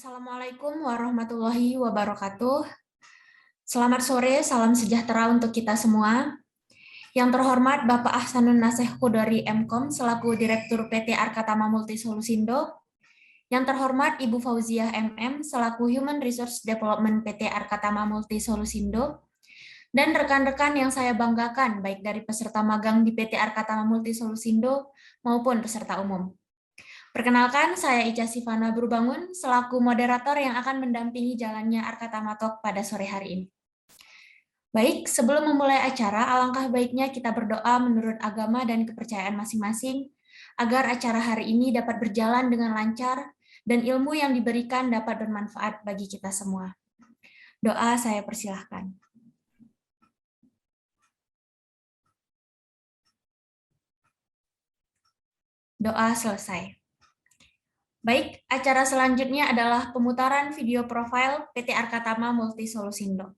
Assalamualaikum warahmatullahi wabarakatuh. Selamat sore, salam sejahtera untuk kita semua. Yang terhormat Bapak Ahsanun Naseh Khudori Mkom selaku Direktur PT Arkatama Multisolusindo. Yang terhormat Ibu Fauziah MM selaku Human Resource Development PT Arkatama Multisolusindo. Dan rekan-rekan yang saya banggakan baik dari peserta magang di PT Arkatama Multisolusindo maupun peserta umum. Perkenalkan, saya Ica Sivana Berbangun, selaku moderator yang akan mendampingi jalannya Arkatama Talk pada sore hari ini. Baik, sebelum memulai acara, alangkah baiknya kita berdoa menurut agama dan kepercayaan masing-masing, agar acara hari ini dapat berjalan dengan lancar, dan ilmu yang diberikan dapat bermanfaat bagi kita semua. Doa saya persilahkan. Doa selesai. Baik, acara selanjutnya adalah pemutaran video profil PT Arkatama Multisolusindo.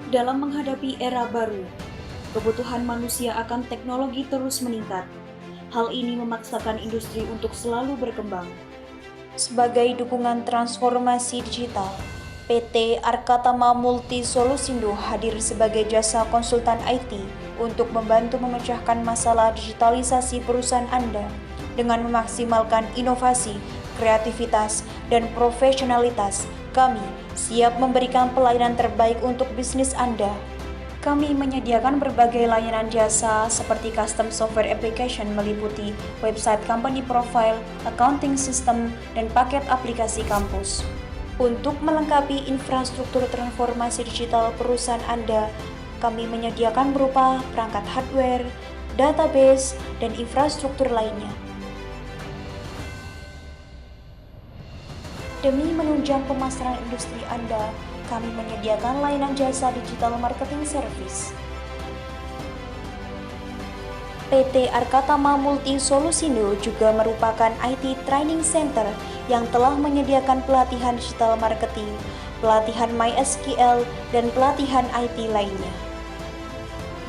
Dalam menghadapi era baru, kebutuhan manusia akan teknologi terus meningkat. Hal ini memaksakan industri untuk selalu berkembang. Sebagai dukungan transformasi digital, PT Arkatama Multisolusindo hadir sebagai jasa konsultan IT untuk membantu memecahkan masalah digitalisasi perusahaan Anda dengan memaksimalkan inovasi, kreativitas, dan profesionalitas. Kami siap memberikan pelayanan terbaik untuk bisnis Anda. Kami menyediakan berbagai layanan jasa seperti custom software application meliputi website company profile, accounting system, dan paket aplikasi kampus. Untuk melengkapi infrastruktur transformasi digital perusahaan Anda, kami menyediakan berupa perangkat hardware, database, dan infrastruktur lainnya. Demi menunjang pemasaran industri Anda, kami menyediakan layanan jasa digital marketing service. PT Arkatama Multisolusindo juga merupakan IT Training Center yang telah menyediakan pelatihan digital marketing, pelatihan MySQL, dan pelatihan IT lainnya.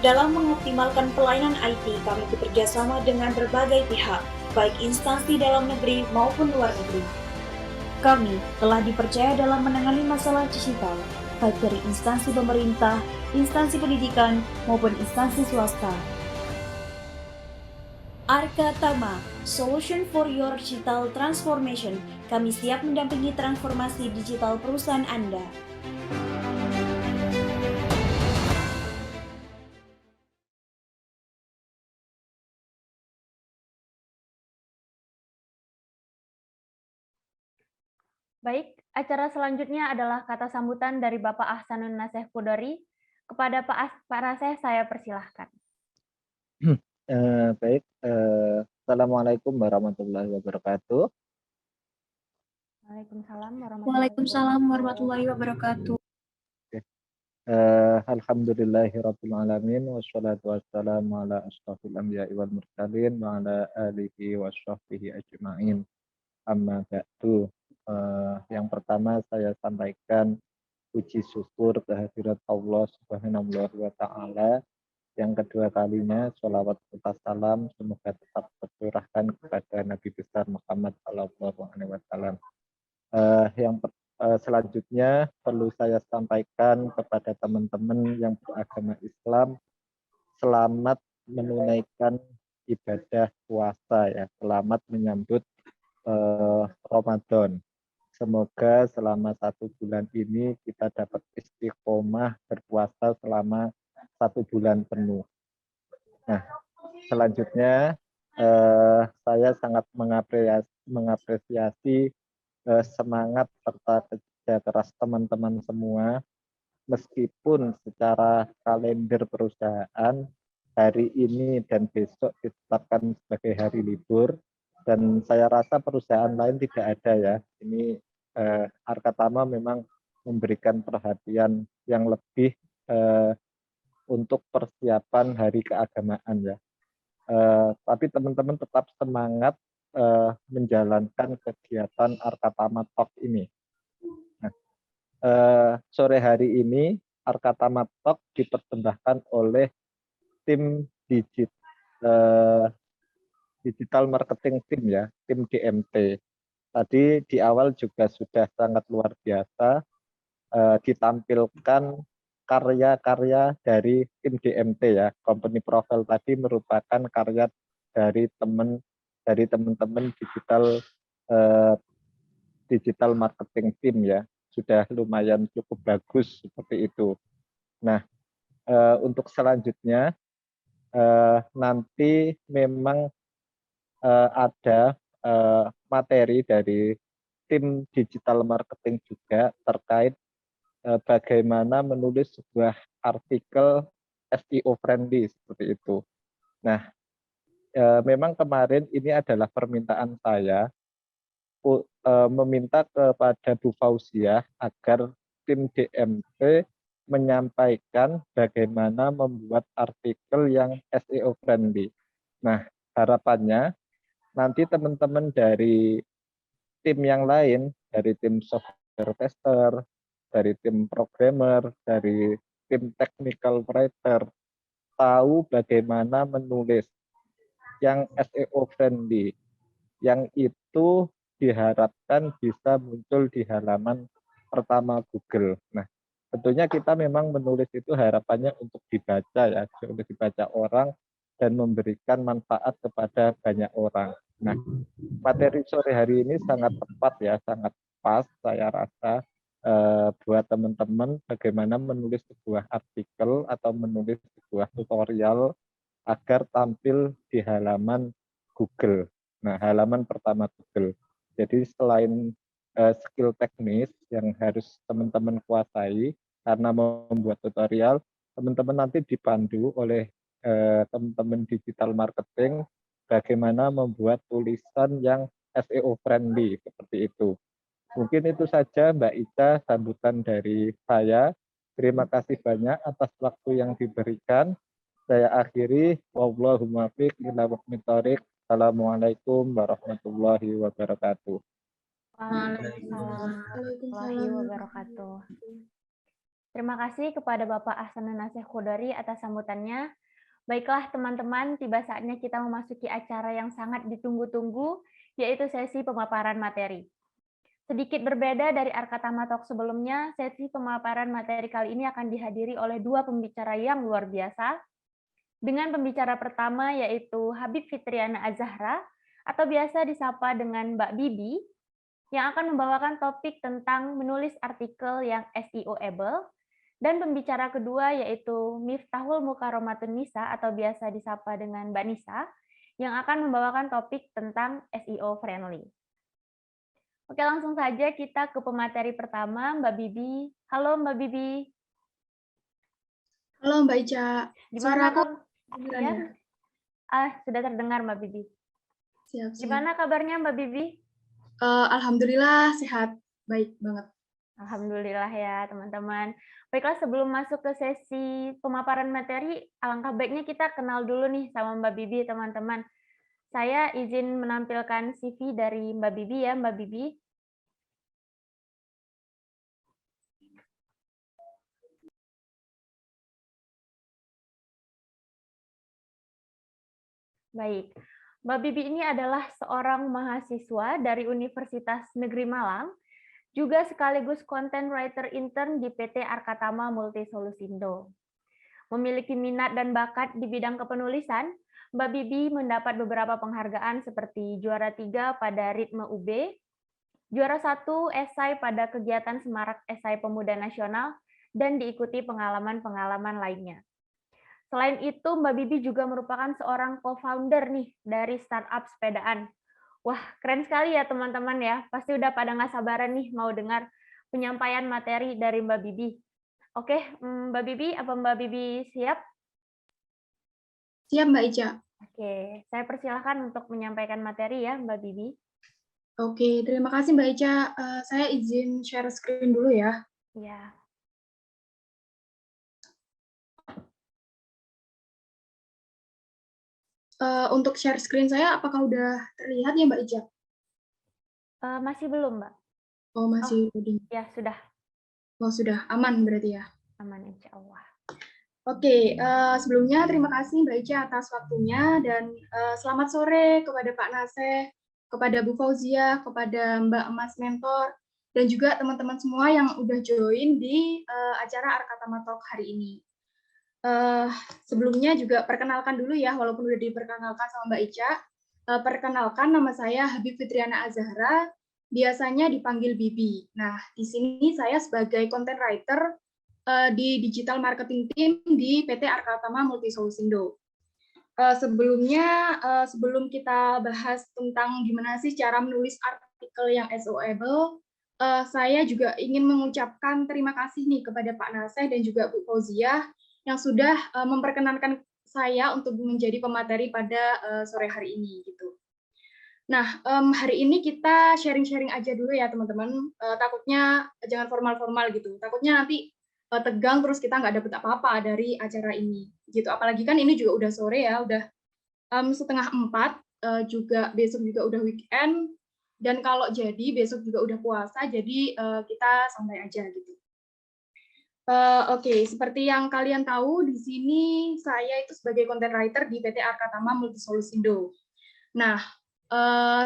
Dalam mengoptimalkan pelayanan IT, kami bekerjasama dengan berbagai pihak, baik instansi dalam negeri maupun luar negeri. Kami telah dipercaya dalam menangani masalah digital, baik dari instansi pemerintah, instansi pendidikan, maupun instansi swasta. Arkatama, Solution for Your Digital Transformation. Kami siap mendampingi transformasi digital perusahaan Anda. Baik, acara selanjutnya adalah kata sambutan dari Bapak Ahsanun Naseh Khudori. Kepada Pak Naseh, saya persilahkan. Baik, Assalamualaikum warahmatullahi wabarakatuh. Waalaikumsalam warahmatullahi wabarakatuh. Alhamdulillahirabbil alamin wassalatu wassalamu ala asyrofil anbiya'i wal mursalin wa ala alihi washabbihi ajmain. Amma ba'du. Yang pertama saya sampaikan puji syukur kehadirat Allah Subhanahu wa taala. Yang kedua kalinya sholawat serta salam semoga tetap tercurahkan kepada Nabi besar Muhammad sallallahu alaihi wasallam. Selanjutnya perlu saya sampaikan kepada teman-teman yang beragama Islam, selamat menunaikan ibadah puasa ya, selamat menyambut Ramadan. Semoga selama 1 bulan ini kita dapat istiqomah berpuasa selama 1 bulan penuh. Nah, selanjutnya saya sangat mengapresiasi semangat serta kerja keras teman-teman semua, meskipun secara kalender perusahaan hari ini dan besok ditetapkan sebagai hari libur, dan saya rasa perusahaan lain tidak ada ya. Ini Arkatama memang memberikan perhatian yang lebih untuk persiapan hari keagamaan ya. Tapi teman-teman tetap semangat menjalankan kegiatan Arkatama Talk ini. Nah, sore hari ini Arkatama Talk dipersembahkan oleh tim digital marketing team ya, tim DMT. Tadi di awal juga sudah sangat luar biasa ditampilkan karya-karya dari tim DMT ya. Company Profile tadi merupakan karya dari teman-teman digital marketing team ya. Sudah lumayan cukup bagus seperti itu. Nah, untuk selanjutnya nanti memang ada materi dari tim digital marketing juga terkait bagaimana menulis sebuah artikel SEO friendly seperti itu. Nah, memang kemarin ini adalah permintaan saya meminta kepada Bu Fauziah agar tim DMT menyampaikan bagaimana membuat artikel yang SEO friendly. Nah, harapannya nanti teman-teman dari tim yang lain, dari tim software tester, dari tim programmer, dari tim technical writer, tahu bagaimana menulis yang SEO friendly, yang itu diharapkan bisa muncul di halaman pertama Google. Nah, tentunya kita memang menulis itu harapannya untuk dibaca ya, untuk dibaca orang dan memberikan manfaat kepada banyak orang. Nah, materi sore hari ini sangat tepat ya, sangat pas saya rasa buat teman-teman bagaimana menulis sebuah artikel atau menulis sebuah tutorial agar tampil di halaman Google. Nah, halaman pertama Google. Jadi selain skill teknis yang harus teman-teman kuasai karena membuat tutorial, teman-teman nanti dipandu oleh teman-teman digital marketing bagaimana membuat tulisan yang SEO friendly seperti itu. Mungkin itu saja Mbak Ica sambutan dari saya. Terima kasih banyak atas waktu yang diberikan. Saya akhiri. Wallahumma fiq ila muqmitorik. Assalamualaikum warahmatullahi wabarakatuh. Waalaikumsalam warahmatullahi wabarakatuh. Terima kasih kepada Bapak Ahsanun Naseh Khudori atas sambutannya. Baiklah teman-teman, tiba saatnya kita memasuki acara yang sangat ditunggu-tunggu, yaitu sesi pemaparan materi. Sedikit berbeda dari Arkatama Talk sebelumnya, sesi pemaparan materi kali ini akan dihadiri oleh dua pembicara yang luar biasa. Dengan pembicara pertama yaitu Habib Fitriana Az-Zahra, atau biasa disapa dengan Mbak Bibi, yang akan membawakan topik tentang menulis artikel yang SEO-able. Dan pembicara kedua yaitu Miftahul Mukaromatun Nisa, atau biasa disapa dengan Mbak Nisa, yang akan membawakan topik tentang SEO friendly. Oke, langsung saja kita ke pemateri pertama, Mbak Bibi. Halo Mbak Bibi. Halo Mbak Ica. Gimana Suara aku ya? Sudah terdengar Mbak Bibi. Siap. Gimana kabarnya Mbak Bibi? Alhamdulillah sehat, baik banget. Alhamdulillah ya teman-teman. Baiklah, sebelum masuk ke sesi pemaparan materi, alangkah baiknya kita kenal dulu nih sama Mbak Bibi teman-teman. Saya izin menampilkan CV dari Mbak Bibi ya, Mbak Bibi. Baik, Mbak Bibi ini adalah seorang mahasiswa dari Universitas Negeri Malang, juga sekaligus content writer intern di PT Arkatama Multisolusindo. Memiliki minat dan bakat di bidang kepenulisan, Mbak Bibi mendapat beberapa penghargaan seperti juara 3 pada Ritme UB, juara 1 esai pada kegiatan Semarak Esai Pemuda Nasional, dan diikuti pengalaman-pengalaman lainnya. Selain itu, Mbak Bibi juga merupakan seorang co-founder nih dari startup sepedaan. Wah, keren sekali ya teman-teman ya. Pasti udah pada nggak sabaran nih mau dengar penyampaian materi dari Mbak Bibi. Oke, Mbak Bibi, apa Mbak Bibi siap? Siap Mbak Ica. Oke, saya persilahkan untuk menyampaikan materi ya Mbak Bibi. Oke, terima kasih Mbak Ica. Saya izin share screen dulu ya. Ya. Untuk share screen saya, apakah udah terlihat ya Mbak Ica? Masih belum, Mbak? Oh, masih loading. Ya, sudah. Oh, sudah aman berarti ya. Aman, insya Allah. Oke, sebelumnya terima kasih Mbak Ica atas waktunya dan selamat sore kepada Pak Naseh, kepada Bu Fauzia, kepada Mbak Emas Mentor, dan juga teman-teman semua yang udah join di acara Arkatama Talk hari ini. Sebelumnya juga perkenalkan dulu ya, walaupun udah diperkenalkan sama Mbak Ica. Perkenalkan, nama saya Habib Fitriana Azahra, biasanya dipanggil Bibi. Nah, di sini saya sebagai content writer di digital marketing team di PT Arkatama Multisolusindo. Sebelum kita bahas tentang gimana sih cara menulis artikel yang SEO-able, saya juga ingin mengucapkan terima kasih nih kepada Pak Naseh dan juga Bu Fauzia yang sudah memperkenankan saya untuk menjadi pemateri pada sore hari ini gitu. Nah, hari ini kita sharing-sharing aja dulu ya teman-teman. Takutnya jangan formal-formal gitu. Takutnya nanti tegang terus kita nggak dapet apa-apa dari acara ini gitu. Apalagi kan ini juga udah sore ya, udah 3:30, juga besok juga udah weekend, dan kalau jadi besok juga udah puasa, jadi kita santai aja gitu. Oke, seperti yang kalian tahu, di sini saya itu sebagai content writer di PT Arkatama Multisolusindo. Nah,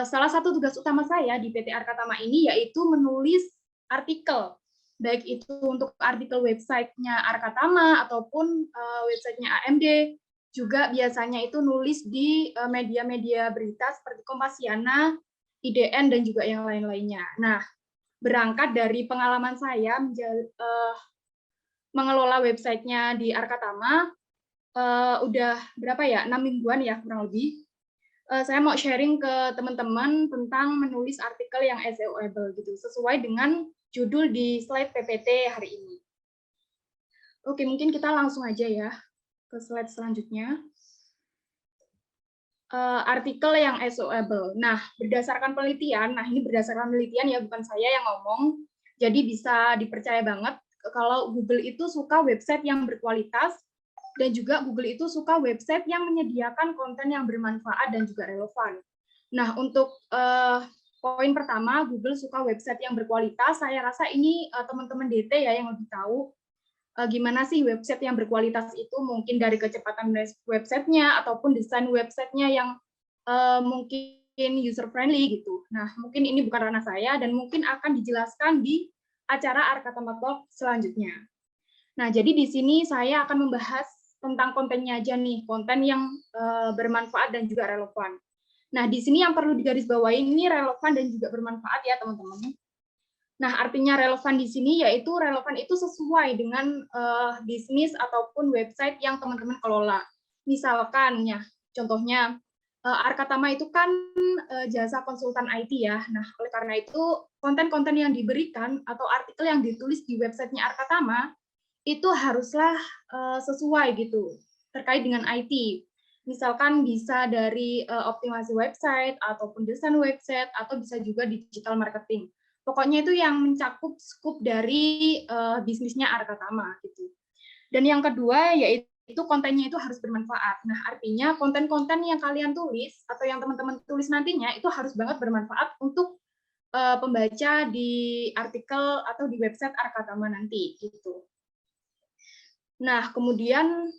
salah satu tugas utama saya di PT Arkatama ini yaitu menulis artikel, baik itu untuk artikel websitenya Arkatama ataupun websitenya AMD, juga biasanya itu nulis di media-media berita seperti Kompasiana, IDN, dan juga yang lain-lainnya. Nah, berangkat dari pengalaman saya mengelola websitenya di Arkatama, udah berapa ya, 6 mingguan ya kurang lebih. Saya mau sharing ke teman-teman tentang menulis artikel yang SEO-able gitu, sesuai dengan judul di slide PPT hari ini. Oke, mungkin kita langsung aja ya ke slide selanjutnya. Artikel yang SEO-able. Nah, berdasarkan penelitian, nah ini berdasarkan penelitian ya, bukan saya yang ngomong, jadi bisa dipercaya banget kalau Google itu suka website yang berkualitas, dan juga Google itu suka website yang menyediakan konten yang bermanfaat dan juga relevan. Nah, untuk poin pertama, Google suka website yang berkualitas. Saya rasa ini teman-teman DT ya yang lebih tahu gimana sih website yang berkualitas itu, mungkin dari kecepatan websitenya ataupun desain websitenya yang mungkin user friendly gitu. Nah, mungkin ini bukan ranah saya dan mungkin akan dijelaskan di acara Arkatama Talk selanjutnya. Nah, jadi di sini saya akan membahas tentang kontennya aja nih, konten yang bermanfaat dan juga relevan. Nah, di sini yang perlu digarisbawahi ini relevan dan juga bermanfaat ya, teman-teman. Nah, artinya relevan di sini yaitu relevan itu sesuai dengan bisnis ataupun website yang teman-teman kelola. Misalkan ya, contohnya Arkatama itu kan jasa konsultan IT ya. Nah, oleh karena itu konten-konten yang diberikan atau artikel yang ditulis di websitenya Arkatama itu haruslah sesuai gitu terkait dengan IT. Misalkan bisa dari optimasi website ataupun desain website atau bisa juga digital marketing. Pokoknya itu yang mencakup skup dari bisnisnya Arkatama gitu. Dan yang kedua yaitu kontennya itu harus bermanfaat. Nah, artinya konten-konten yang kalian tulis atau yang teman-teman tulis nantinya itu harus banget bermanfaat untuk pembaca di artikel atau di website Arkatama nanti gitu. Nah, kemudian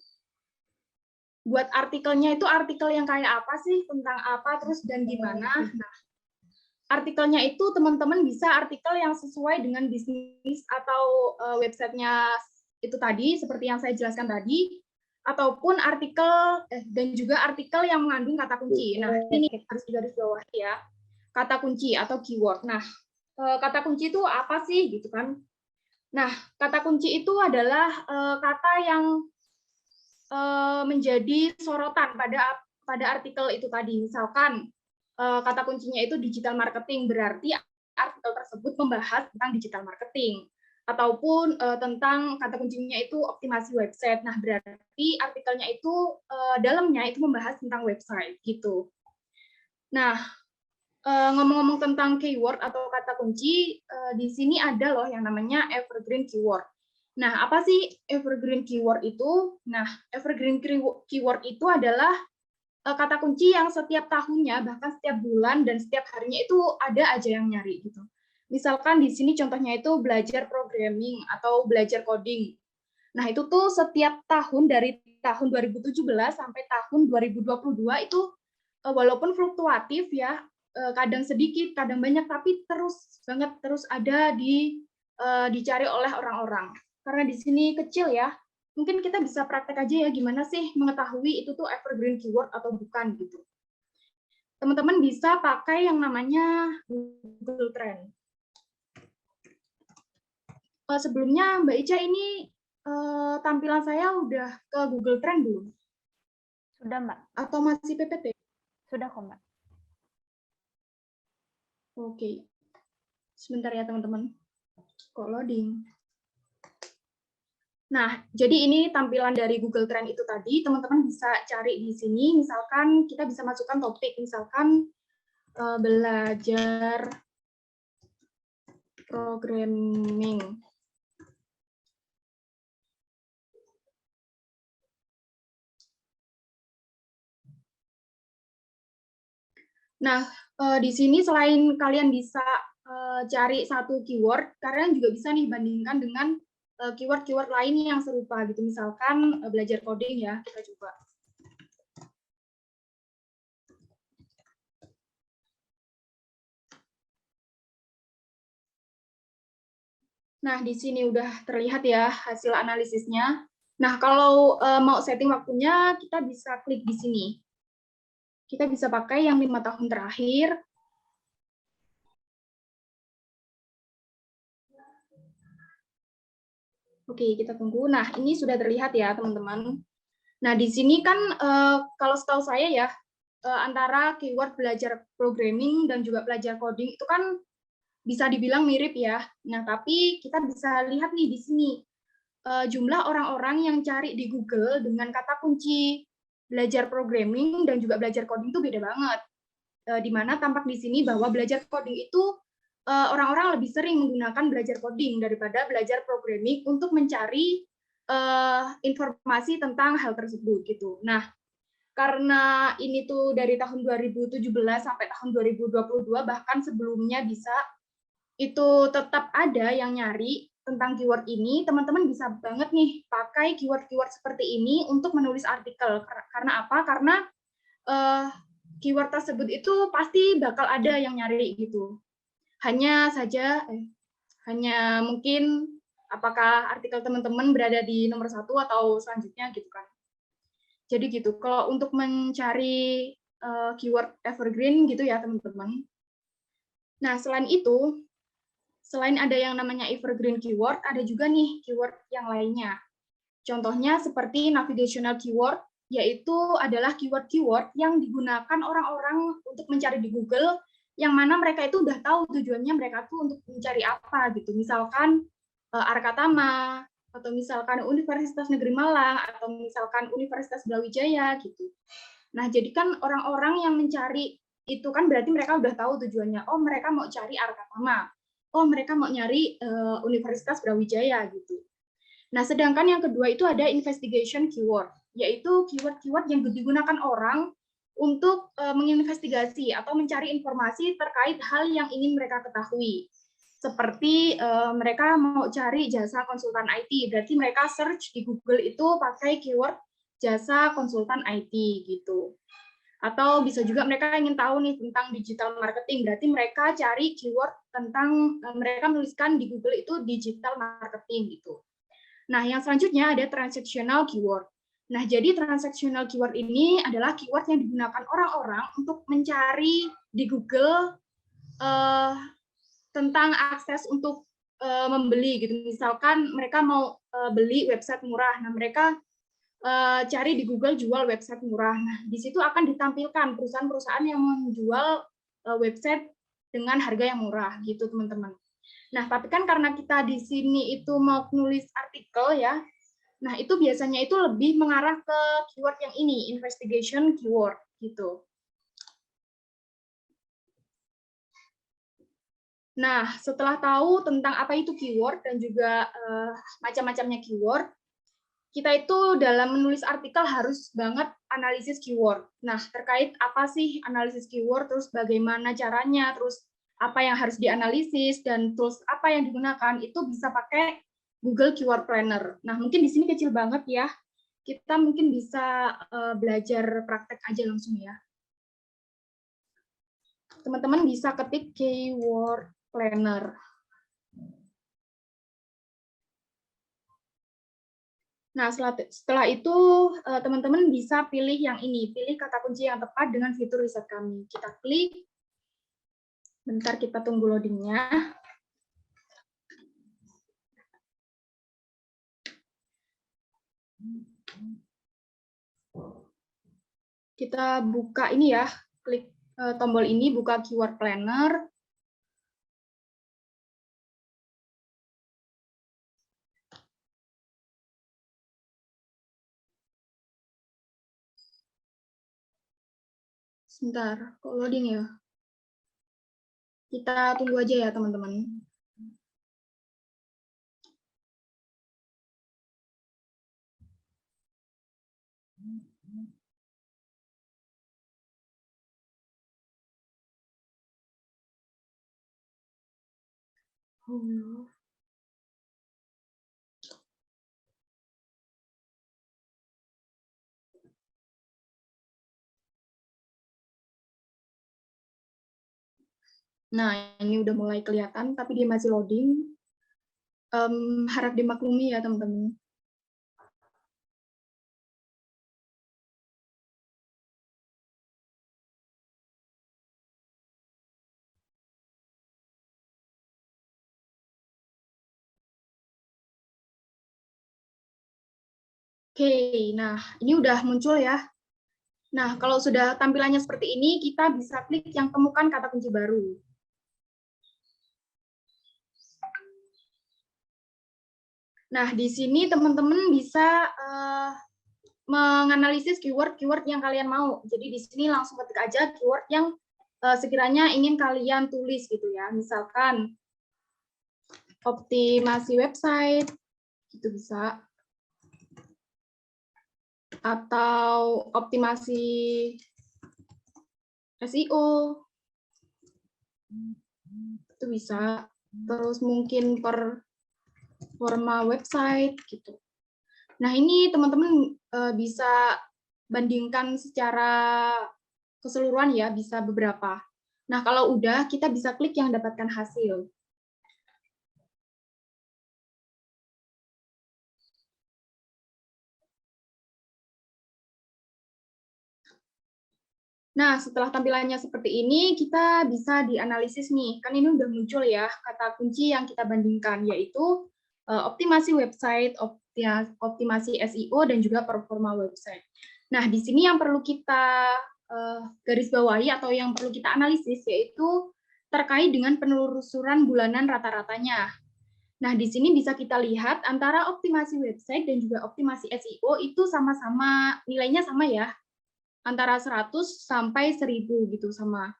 buat artikelnya itu artikel yang kayak apa sih, tentang apa, terus dan gimana. Nah, artikelnya itu teman-teman bisa artikel yang sesuai dengan bisnis atau websitenya itu tadi, seperti yang saya jelaskan tadi, ataupun artikel dan juga artikel yang mengandung kata kunci. Nah, ini harus digarisbawahi ya, kata kunci atau keyword. Nah, kata kunci itu apa sih gitu kan? Nah, kata kunci itu adalah kata yang menjadi sorotan pada artikel itu tadi. Misalkan kata kuncinya itu digital marketing, berarti artikel tersebut membahas tentang digital marketing, ataupun tentang kata kuncinya itu optimasi website. Nah, berarti artikelnya itu dalamnya itu membahas tentang website gitu. Nah, ngomong-ngomong tentang keyword atau kata kunci, di sini ada loh yang namanya evergreen keyword. Nah, apa sih evergreen keyword itu? Nah, evergreen keyword itu adalah kata kunci yang setiap tahunnya, bahkan setiap bulan dan setiap harinya itu ada aja yang nyari gitu. Misalkan di sini contohnya itu belajar programming atau belajar coding. Nah, itu tuh setiap tahun dari tahun 2017 sampai tahun 2022 itu walaupun fluktuatif ya, kadang sedikit, kadang banyak, tapi terus banget terus ada dicari oleh orang-orang. Karena di sini kecil ya, mungkin kita bisa praktek aja ya gimana sih mengetahui itu tuh evergreen keyword atau bukan gitu. Teman-teman bisa pakai yang namanya Google Trend. Sebelumnya Mbak Ica ini tampilan saya udah ke Google Trend belum? Sudah, Mbak. Atau masih PPT? Sudah kok, Mbak. Oke. Sebentar ya teman-teman. Kok loading? Nah, jadi ini tampilan dari Google Trend itu tadi, teman-teman bisa cari di sini, misalkan kita bisa masukkan topik, misalkan belajar programming. Nah, di sini selain kalian bisa cari satu keyword, kalian juga bisa nih bandingkan dengan keyword-keyword lain yang serupa gitu. Misalkan belajar coding ya, kita coba. Nah, di sini udah terlihat ya hasil analisisnya. Nah, kalau mau setting waktunya, kita bisa klik di sini. Kita bisa pakai yang 5 tahun terakhir. Oke, kita tunggu. Nah, ini sudah terlihat ya, teman-teman. Nah, di sini kan kalau setahu saya ya, antara keyword belajar programming dan juga belajar coding itu kan bisa dibilang mirip ya. Nah, tapi kita bisa lihat nih di sini, jumlah orang-orang yang cari di Google dengan kata kunci belajar programming dan juga belajar coding itu beda banget. Di mana tampak di sini bahwa belajar coding itu orang-orang lebih sering menggunakan belajar coding daripada belajar programming untuk mencari informasi tentang hal tersebut gitu. Nah, karena ini tuh dari tahun 2017 sampai tahun 2022, bahkan sebelumnya bisa itu tetap ada yang nyari tentang keyword ini, teman-teman bisa banget nih pakai keyword-keyword seperti ini untuk menulis artikel. Karena apa? Karena keyword tersebut itu pasti bakal ada yang nyari gitu. Hanya saja, hanya mungkin apakah artikel teman-teman berada di nomor 1 atau selanjutnya gitu kan. Jadi gitu, kalau untuk mencari keyword evergreen gitu ya teman-teman. Nah, selain itu, selain ada yang namanya evergreen keyword, ada juga nih keyword yang lainnya. Contohnya seperti navigational keyword, yaitu adalah keyword-keyword yang digunakan orang-orang untuk mencari di Google, yang mana mereka itu udah tahu tujuannya mereka tuh untuk mencari apa gitu. Misalkan Arkatama, atau misalkan Universitas Negeri Malang, atau misalkan Universitas Brawijaya gitu. Nah, jadi kan orang-orang yang mencari itu kan berarti mereka udah tahu tujuannya. Oh, mereka mau cari Arkatama. Oh, mereka mau nyari Universitas Brawijaya gitu. Nah, sedangkan yang kedua itu ada investigation keyword, yaitu keyword-keyword yang digunakan orang untuk menginvestigasi atau mencari informasi terkait hal yang ingin mereka ketahui. Seperti mereka mau cari jasa konsultan IT, berarti mereka search di Google itu pakai keyword jasa konsultan IT gitu. Atau bisa juga mereka ingin tahu nih tentang digital marketing, berarti mereka cari keyword tentang mereka menuliskan di Google itu digital marketing gitu. Nah, yang selanjutnya ada transactional keyword. Nah, jadi transactional keyword ini adalah keyword yang digunakan orang-orang untuk mencari di Google tentang akses untuk membeli gitu. Misalkan mereka mau beli website murah, nah mereka cari di Google jual website murah. Nah, di situ akan ditampilkan perusahaan-perusahaan yang menjual website dengan harga yang murah gitu, teman-teman. Nah, tapi kan karena kita di sini itu mau nulis artikel ya, nah itu biasanya itu lebih mengarah ke keyword yang ini, investigation keyword gitu. Nah, setelah tahu tentang apa itu keyword dan juga macam-macamnya keyword, kita itu dalam menulis artikel harus banget analisis keyword. Nah, terkait apa sih analisis keyword, terus bagaimana caranya, terus apa yang harus dianalisis, dan tools apa yang digunakan, itu bisa pakai Google Keyword Planner. Nah, mungkin di sini kecil banget ya. Kita mungkin bisa belajar praktek aja langsung ya. Teman-teman bisa ketik Keyword Planner. Nah, setelah itu teman-teman bisa pilih yang ini, pilih kata kunci yang tepat dengan fitur riset kami. Kita klik, bentar kita tunggu loadingnya. Kita buka ini ya, klik tombol ini, buka Keyword Planner. Sebentar, kok loading ya? Kita tunggu aja ya, teman-teman. Nah, ini udah mulai kelihatan, tapi dia masih loading. Harap dimaklumi ya, teman-teman. Oke, nah ini udah muncul ya. Nah, kalau sudah tampilannya seperti ini, kita bisa klik yang temukan kata kunci baru. Nah, di sini teman-teman bisa menganalisis keyword-keyword yang kalian mau. Jadi di sini langsung ketik aja keyword yang sekiranya ingin kalian tulis gitu ya. Misalkan optimasi website, itu bisa. Atau optimasi SEO, itu bisa. Terus mungkin performa website gitu. Nah, ini teman-teman bisa bandingkan secara keseluruhan ya, bisa beberapa. Nah, kalau udah, kita bisa klik yang dapatkan hasil. Nah, setelah tampilannya seperti ini, kita bisa dianalisis nih. Kan ini udah muncul ya kata kunci yang kita bandingkan, yaitu optimasi website, optimasi SEO, dan juga performa website. Nah, di sini yang perlu kita garis bawahi atau yang perlu kita analisis, yaitu terkait dengan penelusuran bulanan rata-ratanya. Nah, di sini bisa kita lihat antara optimasi website dan juga optimasi SEO itu sama-sama, nilainya sama ya, antara 100 sampai 1000 gitu sama.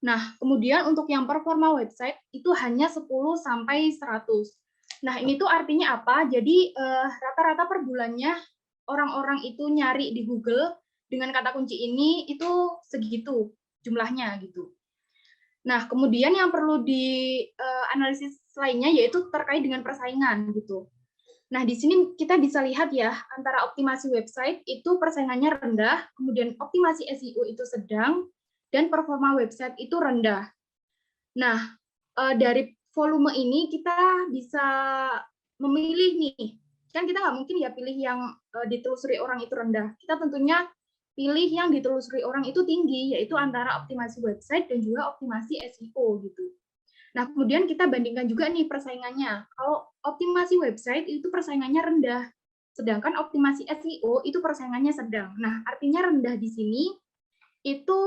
Nah, kemudian untuk yang performa website itu hanya 10 sampai 100. Nah, ini tuh artinya apa? Jadi rata-rata per bulannya orang-orang itu nyari di Google dengan kata kunci ini itu segitu jumlahnya gitu. Nah, kemudian yang perlu dianalisis lainnya yaitu terkait dengan persaingan gitu. Nah, di sini kita bisa lihat ya, antara optimasi website itu persaingannya rendah, kemudian optimasi SEO itu sedang, dan performa website itu rendah. Nah, dari volume ini kita bisa memilih nih, kan kita nggak mungkin ya pilih yang ditelusuri orang itu rendah. Kita tentunya pilih yang ditelusuri orang itu tinggi, yaitu antara optimasi website dan juga optimasi SEO gitu. Nah, kemudian kita bandingkan juga nih persaingannya. Kalau optimasi website itu persaingannya rendah, sedangkan optimasi SEO itu persaingannya sedang. Nah, artinya rendah di sini itu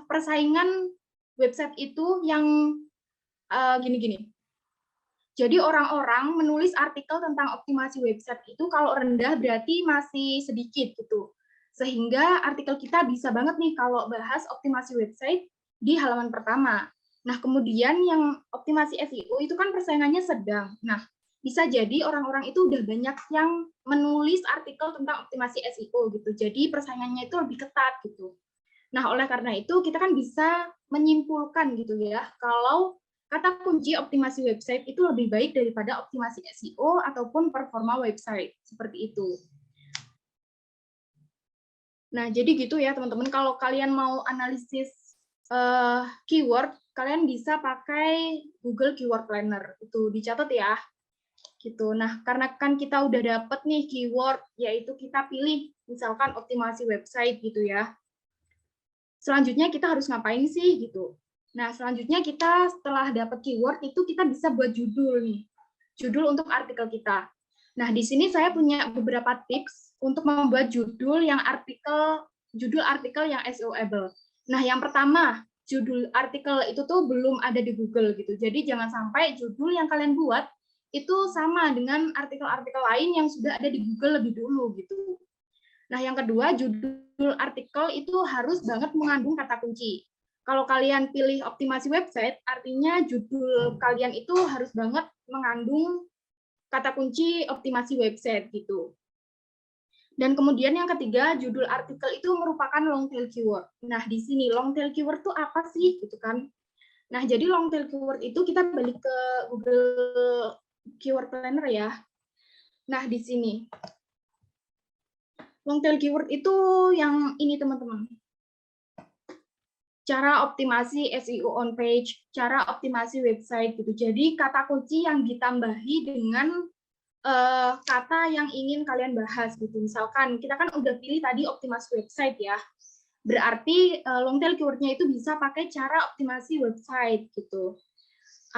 persaingan website itu yang gini-gini. Jadi orang-orang menulis artikel tentang optimasi website itu kalau rendah berarti masih sedikit gitu. Sehingga artikel kita bisa banget nih kalau bahas optimasi website di halaman pertama. Nah, kemudian yang optimasi SEO itu kan persaingannya sedang. Nah, bisa jadi orang-orang itu udah banyak yang menulis artikel tentang optimasi SEO gitu. Jadi persaingannya itu lebih ketat gitu. Nah, oleh karena itu kita kan bisa menyimpulkan gitu ya, kalau kata kunci optimasi website itu lebih baik daripada optimasi SEO ataupun performa website, seperti itu. Nah, jadi gitu ya teman-teman, kalau kalian mau analisis keyword, kalian bisa pakai Google Keyword Planner. Itu dicatat ya. Gitu. Nah, karena kan kita udah dapet nih keyword, yaitu kita pilih misalkan optimasi website gitu ya. Selanjutnya kita harus ngapain sih gitu. Nah, selanjutnya kita setelah dapat keyword itu kita bisa buat judul nih. Judul untuk artikel kita. Nah, di sini saya punya beberapa tips untuk membuat judul artikel yang SEO-able. Nah, yang pertama, judul artikel itu tuh belum ada di Google gitu. Jadi jangan sampai judul yang kalian buat itu sama dengan artikel-artikel lain yang sudah ada di Google lebih dulu gitu. Nah, yang kedua, judul artikel itu harus banget mengandung kata kunci. Kalau kalian pilih optimasi website, artinya judul kalian itu harus banget mengandung kata kunci optimasi website gitu. Dan kemudian yang ketiga, judul artikel itu merupakan long tail keyword. Nah, di sini long tail keyword itu apa sih gitu kan? Nah, jadi long tail keyword itu kita balik ke Google Keyword Planner ya. Nah, di sini long tail keyword itu yang ini teman-teman. Cara optimasi SEO on page, cara optimasi website gitu. Jadi kata kunci yang ditambahi dengan kata yang ingin kalian bahas gitu. Misalkan kita kan udah pilih tadi optimasi website ya. Berarti long tail keyword-nya itu bisa pakai cara optimasi website gitu.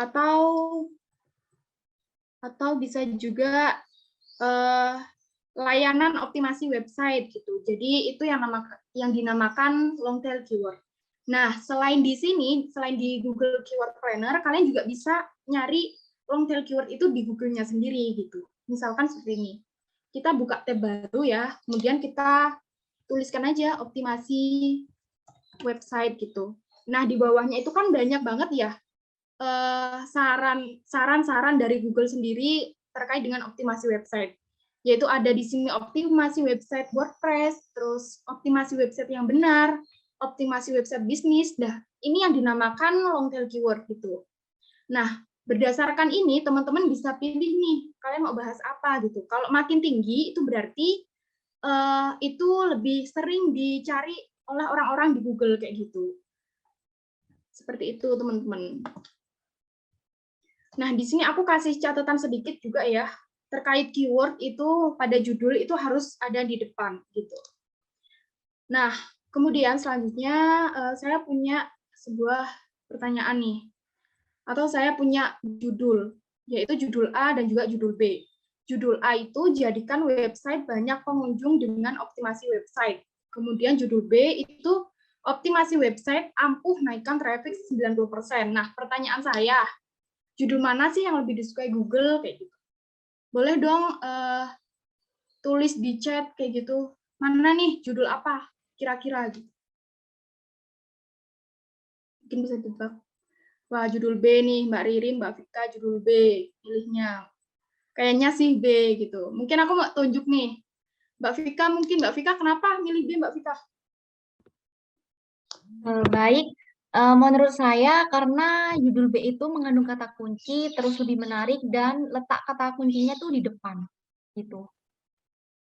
Atau bisa juga layanan optimasi website gitu. Jadi itu yang dinamakan long tail keyword. Nah, selain di sini, selain di Google Keyword Planner, kalian juga bisa nyari long tail keyword itu di Google-nya sendiri gitu. Misalkan seperti ini. Kita buka tab baru ya, kemudian kita tuliskan aja optimasi website gitu. Nah, di bawahnya itu kan banyak banget ya saran-saran dari Google sendiri terkait dengan optimasi website. Yaitu ada di sini optimasi website WordPress, terus optimasi website yang benar, optimasi website bisnis. Nah, ini yang dinamakan long tail keyword gitu. Nah, berdasarkan ini teman-teman bisa pilih nih, kalian mau bahas apa gitu. Kalau makin tinggi itu berarti itu lebih sering dicari oleh orang-orang di Google kayak gitu. Seperti itu, teman-teman. Nah, di sini aku kasih catatan sedikit juga ya, terkait keyword itu pada judul itu harus ada di depan gitu. Nah, kemudian selanjutnya saya punya sebuah pertanyaan nih, atau saya punya judul, yaitu judul A dan juga judul B. Judul A itu jadikan website banyak pengunjung dengan optimasi website. Kemudian judul B itu optimasi website ampuh naikkan traffic 90%. Nah, pertanyaan saya, judul mana sih yang lebih disukai Google kayak gitu? Boleh dong tulis di chat kayak gitu. Mana nih judul apa kira-kira gitu. Mungkin bisa tebak. Wah, judul B nih, Mbak Ririn, Mbak Vika, judul B pilihnya. Kayaknya sih B gitu. Mungkin aku mau tunjuk nih. Mbak Vika kenapa milih B, Mbak Vika? Baik, menurut saya karena judul B itu mengandung kata kunci, terus lebih menarik, dan letak kata kuncinya tuh di depan, gitu.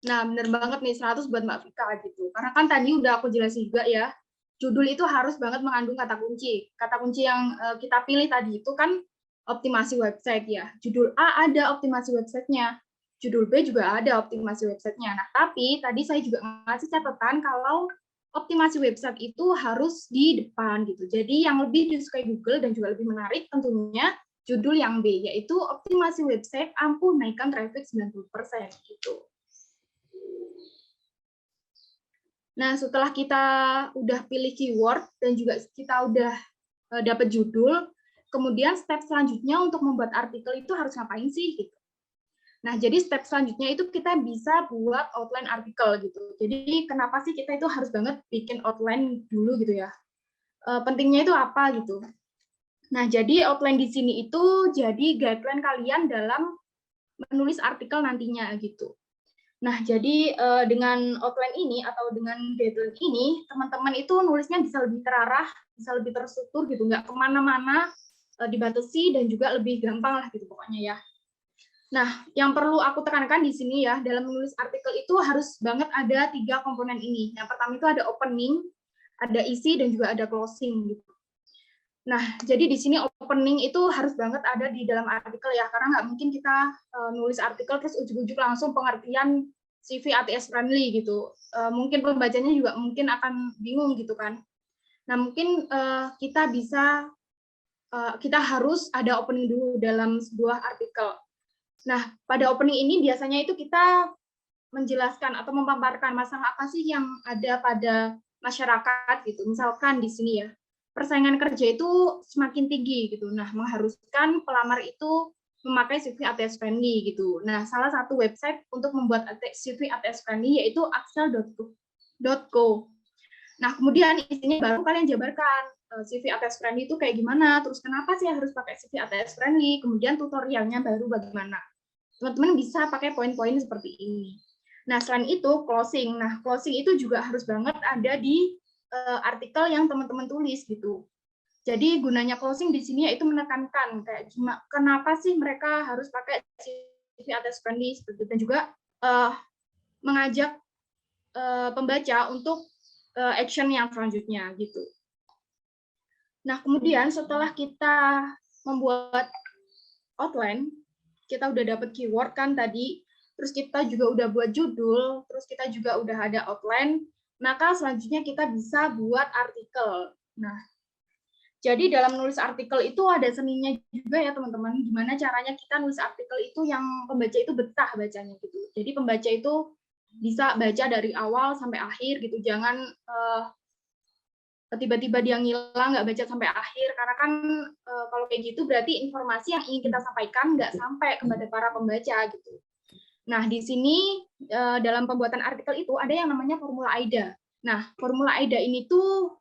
Nah, bener banget nih, 100 buat Mbak Vika gitu. Karena kan tadi udah aku jelasin juga ya, judul itu harus banget mengandung kata kunci. Kata kunci yang kita pilih tadi itu kan optimasi website ya. Judul A ada optimasi websitenya, judul B juga ada optimasi websitenya. Nah, tapi tadi saya juga ngasih catatan kalau optimasi website itu harus di depan gitu. Jadi yang lebih disukai Google dan juga lebih menarik tentunya judul yang B, yaitu optimasi website ampuh naikkan traffic 90% gitu. Nah, setelah kita udah pilih keyword dan juga kita udah dapat judul, kemudian step selanjutnya untuk membuat artikel itu harus ngapain sih? Gitu. Nah, jadi step selanjutnya itu kita bisa buat outline artikel gitu. Jadi kenapa sih kita itu harus banget bikin outline dulu gitu ya? Pentingnya itu apa gitu? Nah, jadi outline di sini itu jadi guideline kalian dalam menulis artikel nantinya gitu. Nah, jadi dengan outline ini atau dengan guideline ini, teman-teman itu nulisnya bisa lebih terarah, bisa lebih terstruktur gitu, nggak kemana-mana, dibatasi dan juga lebih gampang lah gitu pokoknya ya. Nah, yang perlu aku tekankan di sini ya, dalam menulis artikel itu harus banget ada 3 komponen ini. Yang pertama itu ada opening, ada isi, dan juga ada closing gitu. Nah, jadi di sini opening itu harus banget ada di dalam artikel ya, karena nggak mungkin kita nulis artikel terus ujuk-ujuk langsung pengertian CV ATS friendly gitu. Mungkin pembacanya juga mungkin akan bingung gitu kan. Nah, mungkin kita harus ada opening dulu dalam sebuah artikel. Nah, pada opening ini biasanya itu kita menjelaskan atau memaparkan masalah apa sih yang ada pada masyarakat gitu. Misalkan di sini ya, persaingan kerja itu semakin tinggi gitu. Nah, mengharuskan pelamar itu memakai CV ATS friendly gitu. Nah, salah satu website untuk membuat CV ATS friendly yaitu axel.co. Nah, kemudian isinya baru kalian jabarkan CV ATS friendly itu kayak gimana, terus kenapa sih harus pakai CV ATS friendly, kemudian tutorialnya baru bagaimana. Teman-teman bisa pakai poin-poin seperti ini. Nah, selain itu closing. Nah, closing itu juga harus banget ada di artikel yang teman-teman tulis gitu. Jadi gunanya closing di sini yaitu menekankan kayak kenapa sih mereka harus pakai CV ATS friendly seperti itu, dan juga mengajak pembaca untuk action yang selanjutnya gitu. Nah, kemudian setelah kita membuat outline, kita udah dapat keyword kan tadi, terus kita juga udah buat judul, terus kita juga udah ada outline, maka selanjutnya kita bisa buat artikel. Nah, jadi dalam nulis artikel itu ada seninya juga ya teman-teman, gimana caranya kita nulis artikel itu yang pembaca itu betah bacanya gitu. Jadi pembaca itu bisa baca dari awal sampai akhir gitu, jangan tiba-tiba dia ngilang nggak baca sampai akhir, karena kan kalau kayak gitu berarti informasi yang ingin kita sampaikan nggak sampai kepada para pembaca gitu. Nah, di sini dalam pembuatan artikel itu ada yang namanya formula AIDA. Nah, formula AIDA ini tuh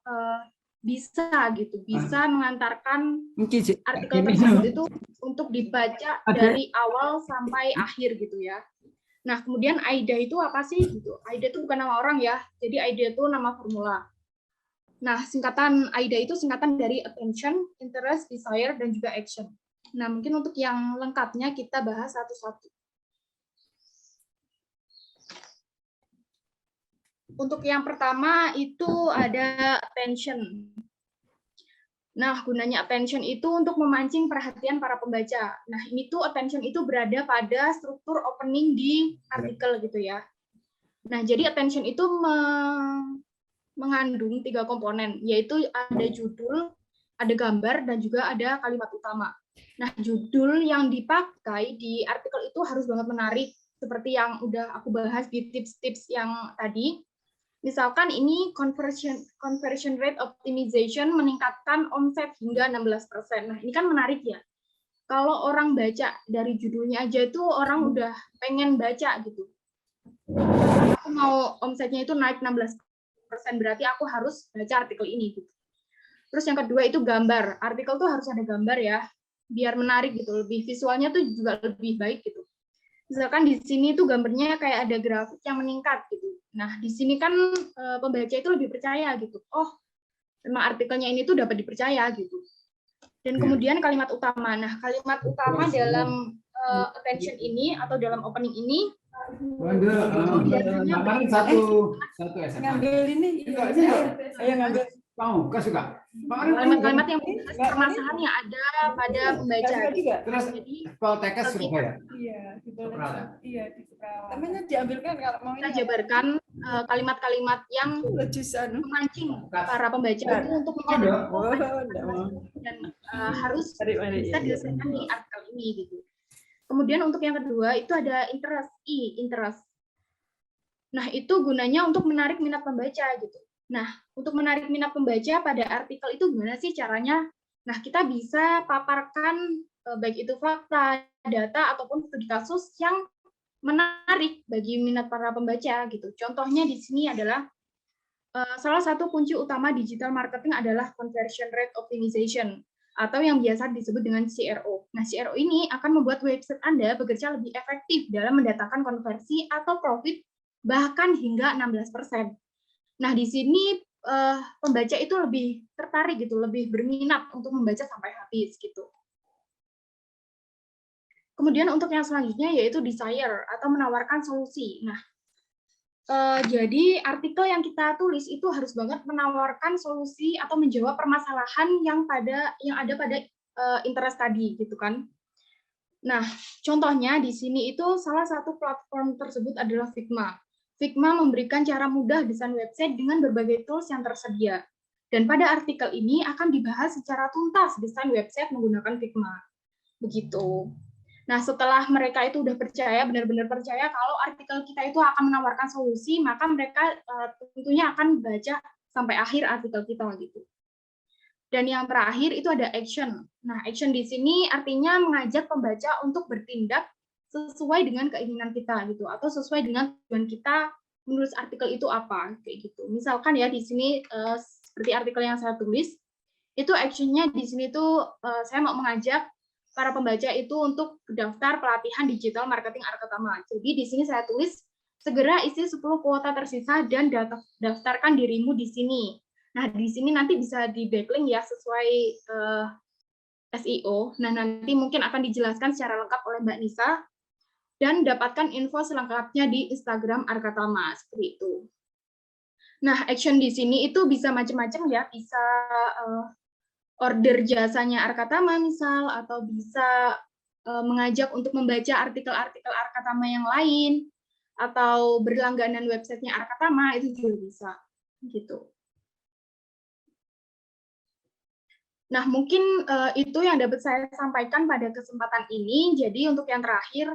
bisa mengantarkan artikel tersebut itu untuk dibaca dari awal sampai akhir gitu ya. Nah, kemudian AIDA itu apa sih gitu? AIDA itu bukan nama orang ya, jadi AIDA itu nama formula. Nah, singkatan AIDA itu singkatan dari attention, interest, desire, dan juga action. Nah, mungkin untuk yang lengkapnya kita bahas satu-satu. Untuk yang pertama itu ada attention. Nah, gunanya attention itu untuk memancing perhatian para pembaca. Nah, ini tuh attention itu berada pada struktur opening di artikel gitu ya. Nah, jadi attention itu mengandung 3 komponen, yaitu ada judul, ada gambar, dan juga ada kalimat utama. Nah, judul yang dipakai di artikel itu harus banget menarik, seperti yang udah aku bahas di tips-tips yang tadi. Misalkan ini conversion rate optimization meningkatkan omset hingga 16%. Nah, ini kan menarik ya. Kalau orang baca dari judulnya aja itu orang udah pengen baca gitu. Aku mau omsetnya itu naik 16%, berarti aku harus baca artikel ini gitu. Terus yang kedua itu gambar. Artikel tuh harus ada gambar ya, biar menarik gitu, lebih visualnya tuh juga lebih baik gitu. Misalkan di sini tuh gambarnya kayak ada grafik yang meningkat gitu. Nah, di sini kan pembaca itu lebih percaya gitu. Oh, memang artikelnya ini tuh dapat dipercaya gitu. Dan kemudian kalimat utama. Nah, kalimat utama dalam attention ini atau dalam opening ini ngambil ini, ayo ngambil. Mau, kasih Kak. Kalimat-kalimat yang permasalahan yang ada pada pembaca. Terus Poltekkes Surabaya. Iya, di namanya diambilkan kalau mau kita jabarkan kalimat-kalimat yang memancing para pembaca itu untuk menjadi dan harus bisa diselesaikan di artikel ini gitu. Kemudian untuk yang kedua itu ada interest. Nah, itu gunanya untuk menarik minat pembaca gitu. Nah, untuk menarik minat pembaca pada artikel itu gimana sih caranya? Nah, kita bisa paparkan baik itu fakta, data, ataupun studi kasus yang menarik bagi minat para pembaca gitu. Contohnya di sini adalah salah satu kunci utama digital marketing adalah conversion rate optimization. atau yang biasa disebut dengan CRO. Nah, CRO ini akan membuat website Anda bekerja lebih efektif dalam mendatangkan konversi atau profit bahkan hingga 16%. Nah, di sini pembaca itu lebih tertarik gitu, lebih berminat untuk membaca sampai habis gitu. Kemudian untuk yang selanjutnya yaitu desire atau menawarkan solusi. Nah, jadi artikel yang kita tulis itu harus banget menawarkan solusi atau menjawab permasalahan yang ada pada interest tadi gitu kan. Nah, contohnya di sini itu salah satu platform tersebut adalah Figma. Figma memberikan cara mudah desain website dengan berbagai tools yang tersedia. Dan pada artikel ini akan dibahas secara tuntas desain website menggunakan Figma. Begitu. Nah, setelah mereka itu udah percaya, benar-benar percaya kalau artikel kita itu akan menawarkan solusi, maka mereka tentunya akan baca sampai akhir artikel kita gitu. Dan yang terakhir itu ada action. Nah, action di sini artinya mengajak pembaca untuk bertindak sesuai dengan keinginan kita gitu, atau sesuai dengan tujuan kita menulis artikel itu apa kayak gitu. Misalkan ya di sini seperti artikel yang saya tulis, itu actionnya di sini tuh saya mau mengajak para pembaca itu untuk daftar pelatihan digital marketing Arkatama. Jadi di sini saya tulis, segera isi 10 kuota tersisa dan daftarkan dirimu di sini. Nah, di sini nanti bisa di backlink ya sesuai SEO. Nah, nanti mungkin akan dijelaskan secara lengkap oleh Mbak Nisa dan dapatkan info selengkapnya di Instagram Arkatama seperti itu. Nah, action di sini itu bisa macam-macam ya, bisa order jasanya Arkatama misal, atau bisa mengajak untuk membaca artikel-artikel Arkatama yang lain, atau berlangganan websitenya Arkatama, itu juga bisa. Gitu. Nah, mungkin itu yang dapat saya sampaikan pada kesempatan ini. Jadi untuk yang terakhir,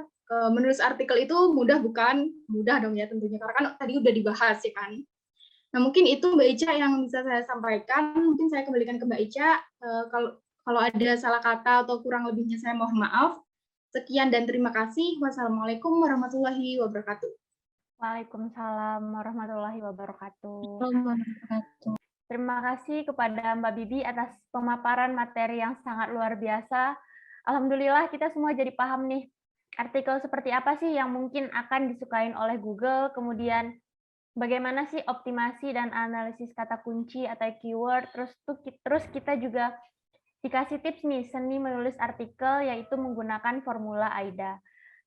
menulis artikel itu mudah bukan? Mudah dong ya tentunya, karena kan tadi udah dibahas ya kan. Nah, mungkin itu Mbak Ica yang bisa saya sampaikan. Mungkin saya kembalikan ke Mbak Ica. Kalau ada salah kata atau kurang lebihnya saya mohon maaf. Sekian dan terima kasih. Wassalamualaikum warahmatullahi wabarakatuh. Waalaikumsalam warahmatullahi wabarakatuh. Wabarakatuh. Terima kasih kepada Mbak Bibi atas pemaparan materi yang sangat luar biasa. Alhamdulillah kita semua jadi paham nih, artikel seperti apa sih yang mungkin akan disukain oleh Google, kemudian bagaimana sih optimasi dan analisis kata kunci atau keyword, terus kita juga dikasih tips nih seni menulis artikel yaitu menggunakan formula AIDA.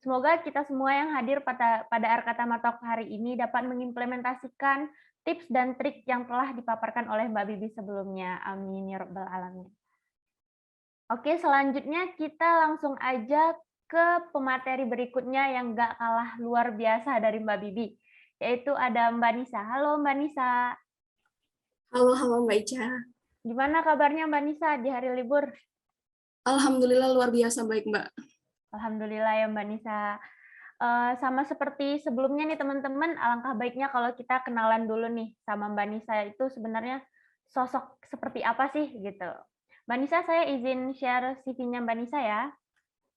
Semoga kita semua yang hadir pada Arkatama Talk hari ini dapat mengimplementasikan tips dan trik yang telah dipaparkan oleh Mbak Bibi sebelumnya. Amin ya rabbal alamin. Oke, selanjutnya kita langsung aja ke pemateri berikutnya yang nggak kalah luar biasa dari Mbak Bibi, yaitu ada Mbak Nisa. Halo Mbak Nisa. Halo Mbak Ica. Gimana kabarnya Mbak Nisa di hari libur? Alhamdulillah luar biasa baik Mbak. Alhamdulillah ya Mbak Nisa. Sama seperti sebelumnya nih teman-teman, alangkah baiknya kalau kita kenalan dulu nih sama Mbak Nisa itu sebenarnya sosok seperti apa sih gitu. Mbak Nisa, saya izin share CV-nya Mbak Nisa ya.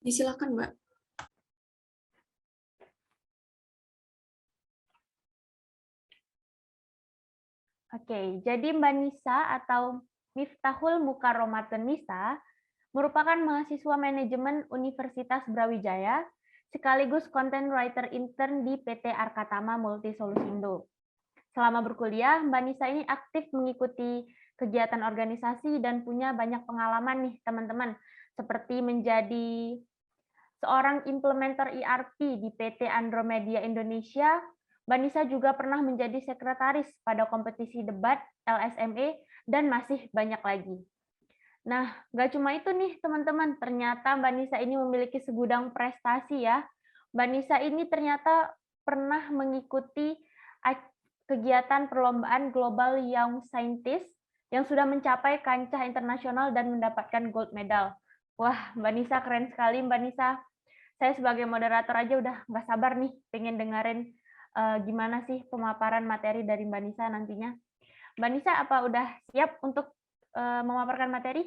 Silakan Mbak. Oke, jadi Mbak Nisa atau Miftahul Mukarromatun Nisa merupakan mahasiswa manajemen Universitas Brawijaya sekaligus content writer intern di PT Arkatama Multi Solusindo. Selama berkuliah, Mbak Nisa ini aktif mengikuti kegiatan organisasi dan punya banyak pengalaman nih teman-teman, seperti menjadi seorang implementer ERP di PT Andromedia Indonesia. Mbak Nisa juga pernah menjadi sekretaris pada kompetisi debat LSME dan masih banyak lagi. Nah, nggak cuma itu nih teman-teman, ternyata Mbak Nisa ini memiliki segudang prestasi ya. Mbak Nisa ini ternyata pernah mengikuti kegiatan perlombaan Global Young Scientist yang sudah mencapai kancah internasional dan mendapatkan gold medal. Wah, Mbak Nisa keren sekali Mbak Nisa. Saya sebagai moderator aja udah nggak sabar nih pengen dengerin gimana sih pemaparan materi dari Mbak Nisa nantinya. Mbak Nisa, apa udah siap untuk memaparkan materi?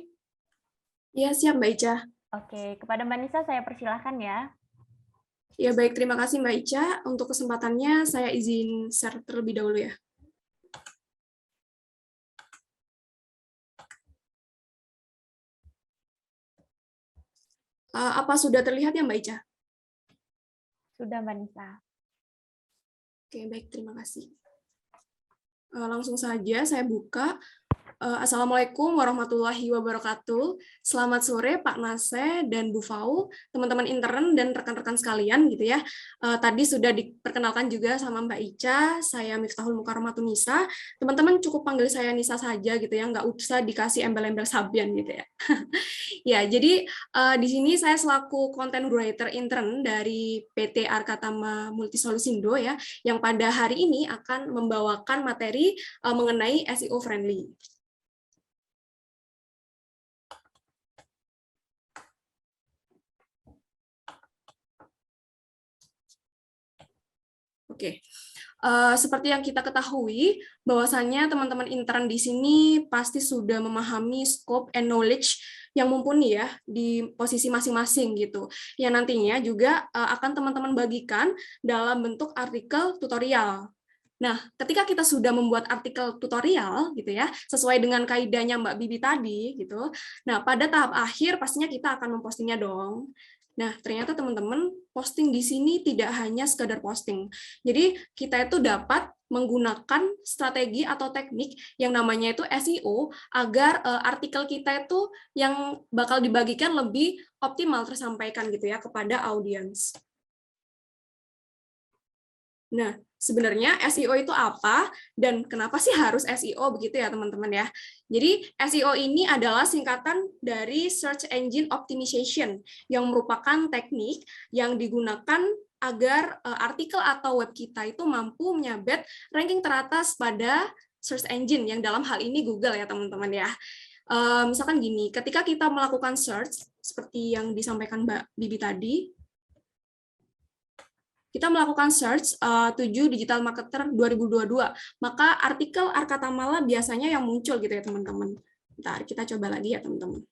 Iya, siap Mbak Ica. Oke, kepada Mbak Nisa saya persilahkan ya. Ya baik, terima kasih Mbak Ica. Untuk kesempatannya saya izin share terlebih dahulu ya. Apa sudah terlihat ya Mbak Ica? Sudah, Mbak Nisa. Oke, baik, terima kasih. Langsung saja saya buka. Assalamualaikum warahmatullahi wabarakatuh. Selamat sore Pak Nase dan Bu Fau, teman-teman intern dan rekan-rekan sekalian gitu ya. Tadi sudah diperkenalkan juga sama Mbak Ica, saya Miftahul Mukarromatun Nisa. Teman-teman cukup panggil saya Nisa saja gitu ya, nggak usah dikasih embel-embel Sabian gitu ya. Ya, jadi di sini saya selaku content writer intern dari PT Arkatama Multisolusindo ya, yang pada hari ini akan membawakan materi mengenai SEO friendly. Oke, seperti yang kita ketahui, bahwasannya teman-teman intern di sini pasti sudah memahami scope and knowledge yang mumpuni ya di posisi masing-masing gitu. Yang nantinya juga akan teman-teman bagikan dalam bentuk artikel tutorial. Nah, ketika kita sudah membuat artikel tutorial gitu ya, sesuai dengan kaidahnya Mbak Bibi tadi gitu. Nah, pada tahap akhir pastinya kita akan mempostingnya dong. Nah, ternyata teman-teman posting di sini tidak hanya sekadar posting. Jadi kita itu dapat menggunakan strategi atau teknik yang namanya itu SEO agar artikel kita itu yang bakal dibagikan lebih optimal tersampaikan gitu ya kepada audiens. Nah, sebenarnya SEO itu apa dan kenapa sih harus SEO begitu ya teman-teman ya. Jadi SEO ini adalah singkatan dari Search Engine Optimization yang merupakan teknik yang digunakan agar artikel atau web kita itu mampu menyabet ranking teratas pada search engine yang dalam hal ini Google ya teman-teman ya. Misalkan gini, ketika kita melakukan search seperti yang disampaikan Mbak Bibi tadi, kita melakukan search 7 digital marketer 2022, maka artikel Arkatamala biasanya yang muncul gitu ya teman-teman. Bentar, kita coba lagi ya teman-teman.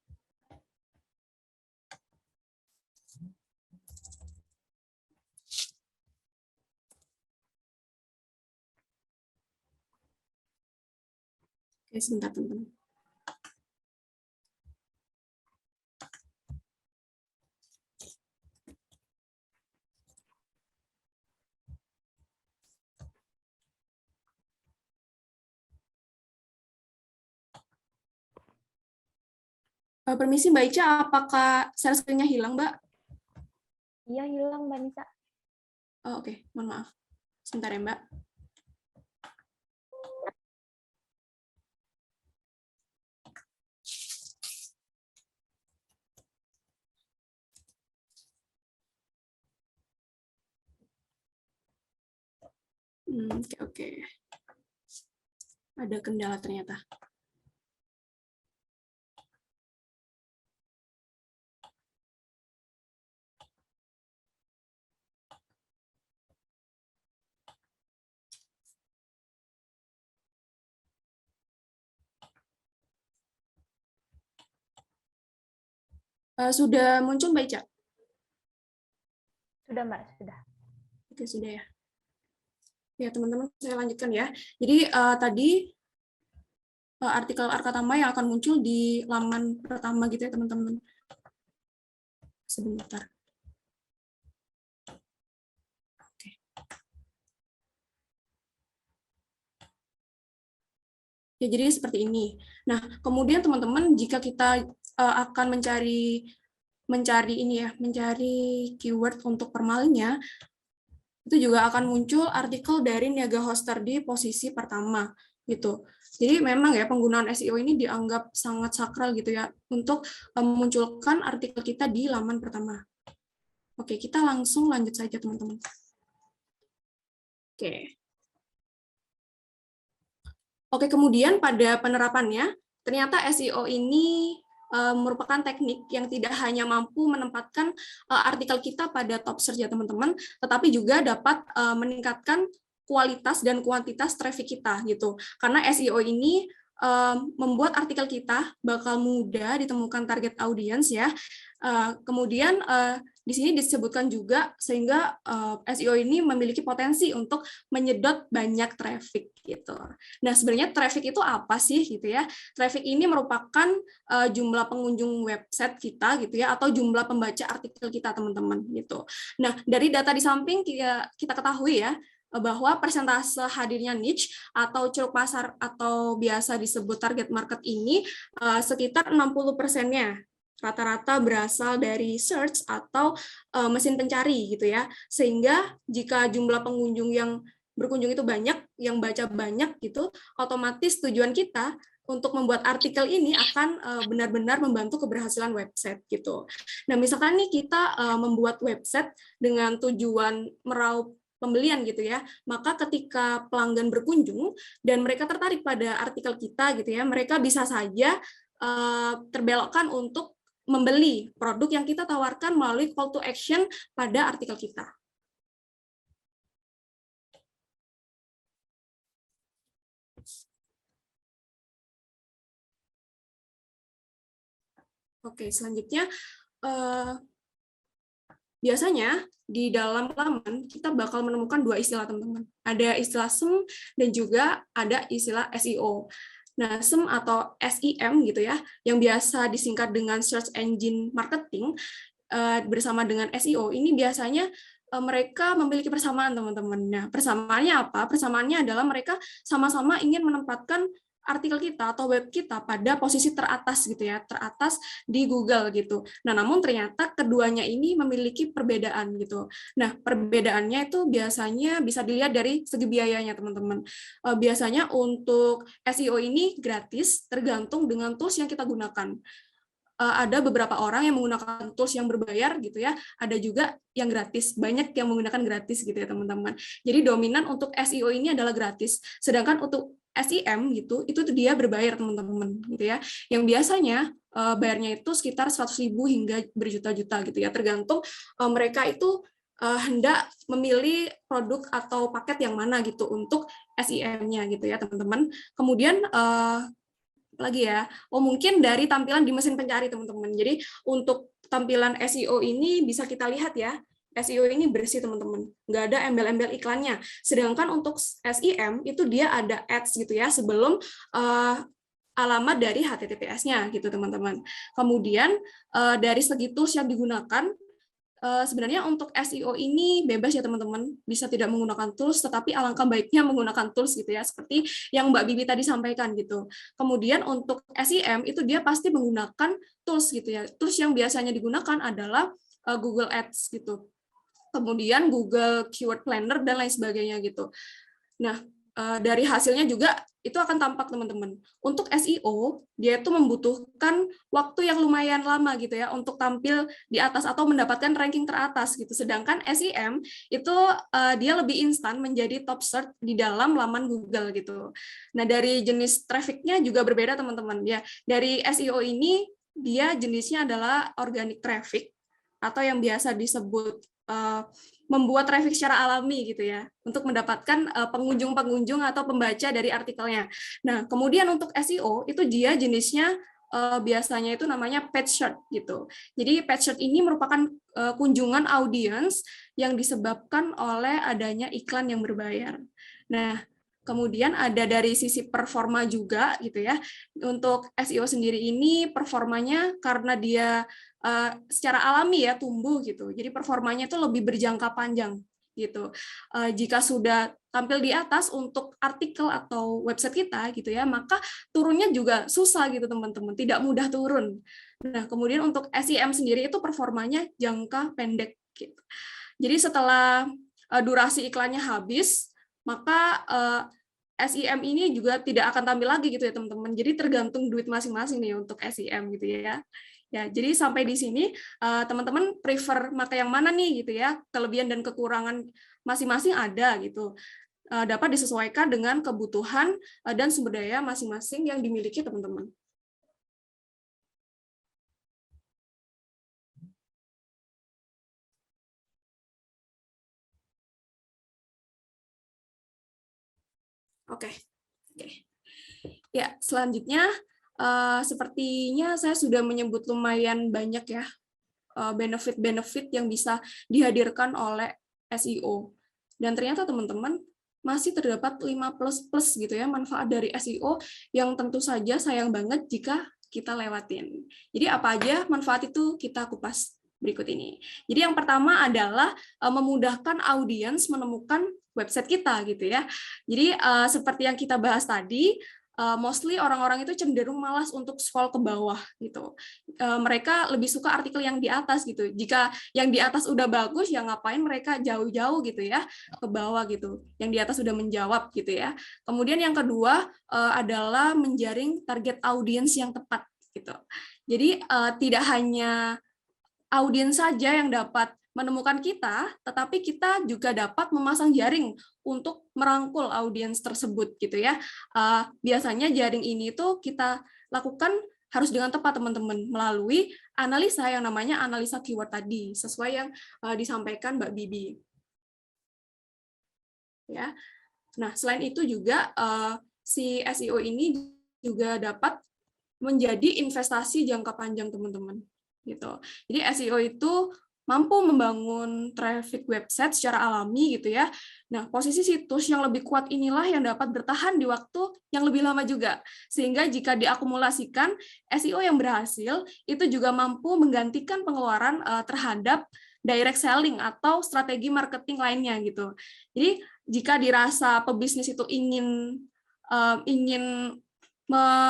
Oke, sebentar teman-teman. Permisi Mbak Ica, apakah share screen-nya hilang, Mbak? Iya, hilang, Mbak Nisa. Oh, oke, mohon maaf. Sebentar ya, Mbak. Oke. Ada kendala ternyata. Sudah muncul Mbak Ica? Sudah, Mbak, sudah. Oke, sudah ya. Ya, teman-teman, saya lanjutkan ya. Jadi tadi artikel Arkatama yang akan muncul di laman pertama gitu ya, teman-teman. Sebentar. Oke. Ya, jadi seperti ini. Nah, kemudian teman-teman, jika kita akan mencari ini ya, mencari keyword untuk permalinnya, itu juga akan muncul artikel dari Niaga Hoster di posisi pertama gitu. Jadi memang ya penggunaan SEO ini dianggap sangat sakral gitu ya untuk memunculkan artikel kita di laman pertama. Oke, kita langsung lanjut saja teman-teman. Oke, kemudian pada penerapannya ternyata SEO ini merupakan teknik yang tidak hanya mampu menempatkan artikel kita pada top search ya teman-teman, tetapi juga dapat meningkatkan kualitas dan kuantitas traffic kita gitu. Karena SEO ini membuat artikel kita bakal mudah ditemukan target audience ya. Kemudian di sini disebutkan juga sehingga SEO ini memiliki potensi untuk menyedot banyak traffic gitu. Nah, sebenarnya traffic itu apa sih gitu ya? Traffic ini merupakan jumlah pengunjung website kita gitu ya, atau jumlah pembaca artikel kita teman-teman gitu. Nah, dari data di samping kita ketahui ya, bahwa persentase hadirnya niche atau ceruk pasar atau biasa disebut target market ini sekitar 60%-nya rata-rata berasal dari search atau mesin pencari gitu ya. Sehingga jika jumlah pengunjung yang berkunjung itu banyak, yang baca banyak gitu, otomatis tujuan kita untuk membuat artikel ini akan benar-benar membantu keberhasilan website gitu. Nah, misalkan nih kita membuat website dengan tujuan meraup pembelian gitu ya, maka ketika pelanggan berkunjung dan mereka tertarik pada artikel kita gitu ya, mereka bisa saja terbelokkan untuk membeli produk yang kita tawarkan melalui call to action pada artikel kita. Oke, selanjutnya biasanya di dalam laman kita bakal menemukan dua istilah teman-teman. Ada istilah SEM dan juga ada istilah SEO. Nah, SEM atau SEM gitu ya, yang biasa disingkat dengan Search Engine Marketing bersama dengan SEO, ini biasanya mereka memiliki persamaan teman-teman. Nah, persamaannya apa? Persamaannya adalah mereka sama-sama ingin menempatkan artikel kita atau web kita pada posisi teratas gitu ya, teratas di Google gitu. Nah, namun ternyata keduanya ini memiliki perbedaan gitu. Nah, perbedaannya itu biasanya bisa dilihat dari segi biayanya teman-teman. Biasanya untuk SEO ini gratis tergantung dengan tools yang kita gunakan. Ada beberapa orang yang menggunakan tools yang berbayar gitu ya, ada juga yang gratis, banyak yang menggunakan gratis gitu ya teman-teman. Jadi dominan untuk SEO ini adalah gratis, sedangkan untuk SEM gitu, itu dia berbayar teman-teman gitu ya, yang biasanya bayarnya itu sekitar 100.000 hingga berjuta-juta gitu ya, tergantung mereka itu hendak memilih produk atau paket yang mana gitu untuk SEM-nya gitu ya teman-teman. Kemudian lagi ya, mungkin dari tampilan di mesin pencari teman-teman. Jadi untuk tampilan SEO ini bisa kita lihat ya, SEO ini bersih teman-teman, nggak ada embel-embel iklannya. Sedangkan untuk SEM itu dia ada ads gitu ya sebelum alamat dari HTTPS-nya gitu teman-teman. Kemudian dari segi tools yang digunakan, sebenarnya untuk SEO ini bebas ya teman-teman, bisa tidak menggunakan tools, tetapi alangkah baiknya menggunakan tools gitu ya, seperti yang Mbak Bibi tadi sampaikan gitu. Kemudian untuk SEM itu dia pasti menggunakan tools gitu ya, tools yang biasanya digunakan adalah Google Ads gitu, kemudian Google Keyword Planner dan lain sebagainya gitu. Nah, dari hasilnya juga itu akan tampak teman-teman. Untuk SEO, dia itu membutuhkan waktu yang lumayan lama gitu ya untuk tampil di atas atau mendapatkan ranking teratas gitu. Sedangkan SEM itu dia lebih instan menjadi top search di dalam laman Google gitu. Nah, dari jenis trafficnya juga berbeda teman-teman ya. Dari SEO ini dia jenisnya adalah organic traffic atau yang biasa disebut membuat traffic secara alami gitu ya, untuk mendapatkan pengunjung-pengunjung atau pembaca dari artikelnya. Nah, kemudian untuk SEO itu dia jenisnya biasanya itu namanya paid search gitu. Jadi paid search ini merupakan kunjungan audiens yang disebabkan oleh adanya iklan yang berbayar. Nah, kemudian ada dari sisi performa juga gitu ya. Untuk SEO sendiri ini performanya karena dia secara alami ya tumbuh gitu. Jadi performanya itu lebih berjangka panjang gitu. Jika sudah tampil di atas untuk artikel atau website kita gitu ya, maka turunnya juga susah gitu teman-teman, tidak mudah turun. Nah, kemudian untuk SEM sendiri itu performanya jangka pendek gitu. Jadi setelah durasi iklannya habis, maka SEM ini juga tidak akan tampil lagi gitu ya teman-teman. Jadi tergantung duit masing-masing nih untuk SEM gitu ya. Ya, jadi sampai di sini teman-teman prefer pakai yang mana nih gitu ya, kelebihan dan kekurangan masing-masing ada gitu, dapat disesuaikan dengan kebutuhan dan sumber daya masing-masing yang dimiliki teman-teman. Oke. Ya, selanjutnya sepertinya saya sudah menyebut lumayan banyak ya benefit-benefit yang bisa dihadirkan oleh SEO. Dan ternyata teman-teman masih terdapat 5+ gitu ya manfaat dari SEO yang tentu saja sayang banget jika kita lewatin. Jadi apa aja manfaat itu kita kupas berikut ini. Jadi yang pertama adalah memudahkan audiens menemukan website kita gitu ya. Jadi seperti yang kita bahas tadi, mostly orang-orang itu cenderung malas untuk scroll ke bawah gitu. Mereka lebih suka artikel yang di atas gitu. Jika yang di atas udah bagus, ya ngapain mereka jauh-jauh gitu ya ke bawah gitu. Yang di atas sudah menjawab gitu ya. Kemudian yang kedua adalah menjaring target audiens yang tepat gitu. Jadi tidak hanya audiens saja yang dapat menemukan kita, tetapi kita juga dapat memasang jaring untuk merangkul audiens tersebut gitu ya. Biasanya jaring ini tuh kita lakukan harus dengan tepat teman-teman melalui analisa yang namanya analisa keyword tadi, sesuai yang disampaikan Mbak Bibi. Ya. Nah, selain itu juga si SEO ini juga dapat menjadi investasi jangka panjang teman-teman. Gitu. Jadi SEO itu mampu membangun traffic website secara alami gitu ya. Nah, posisi situs yang lebih kuat inilah yang dapat bertahan di waktu yang lebih lama juga. Sehingga jika diakumulasikan, SEO yang berhasil itu juga mampu menggantikan pengeluaran terhadap direct selling atau strategi marketing lainnya gitu. Jadi jika dirasa pebisnis itu ingin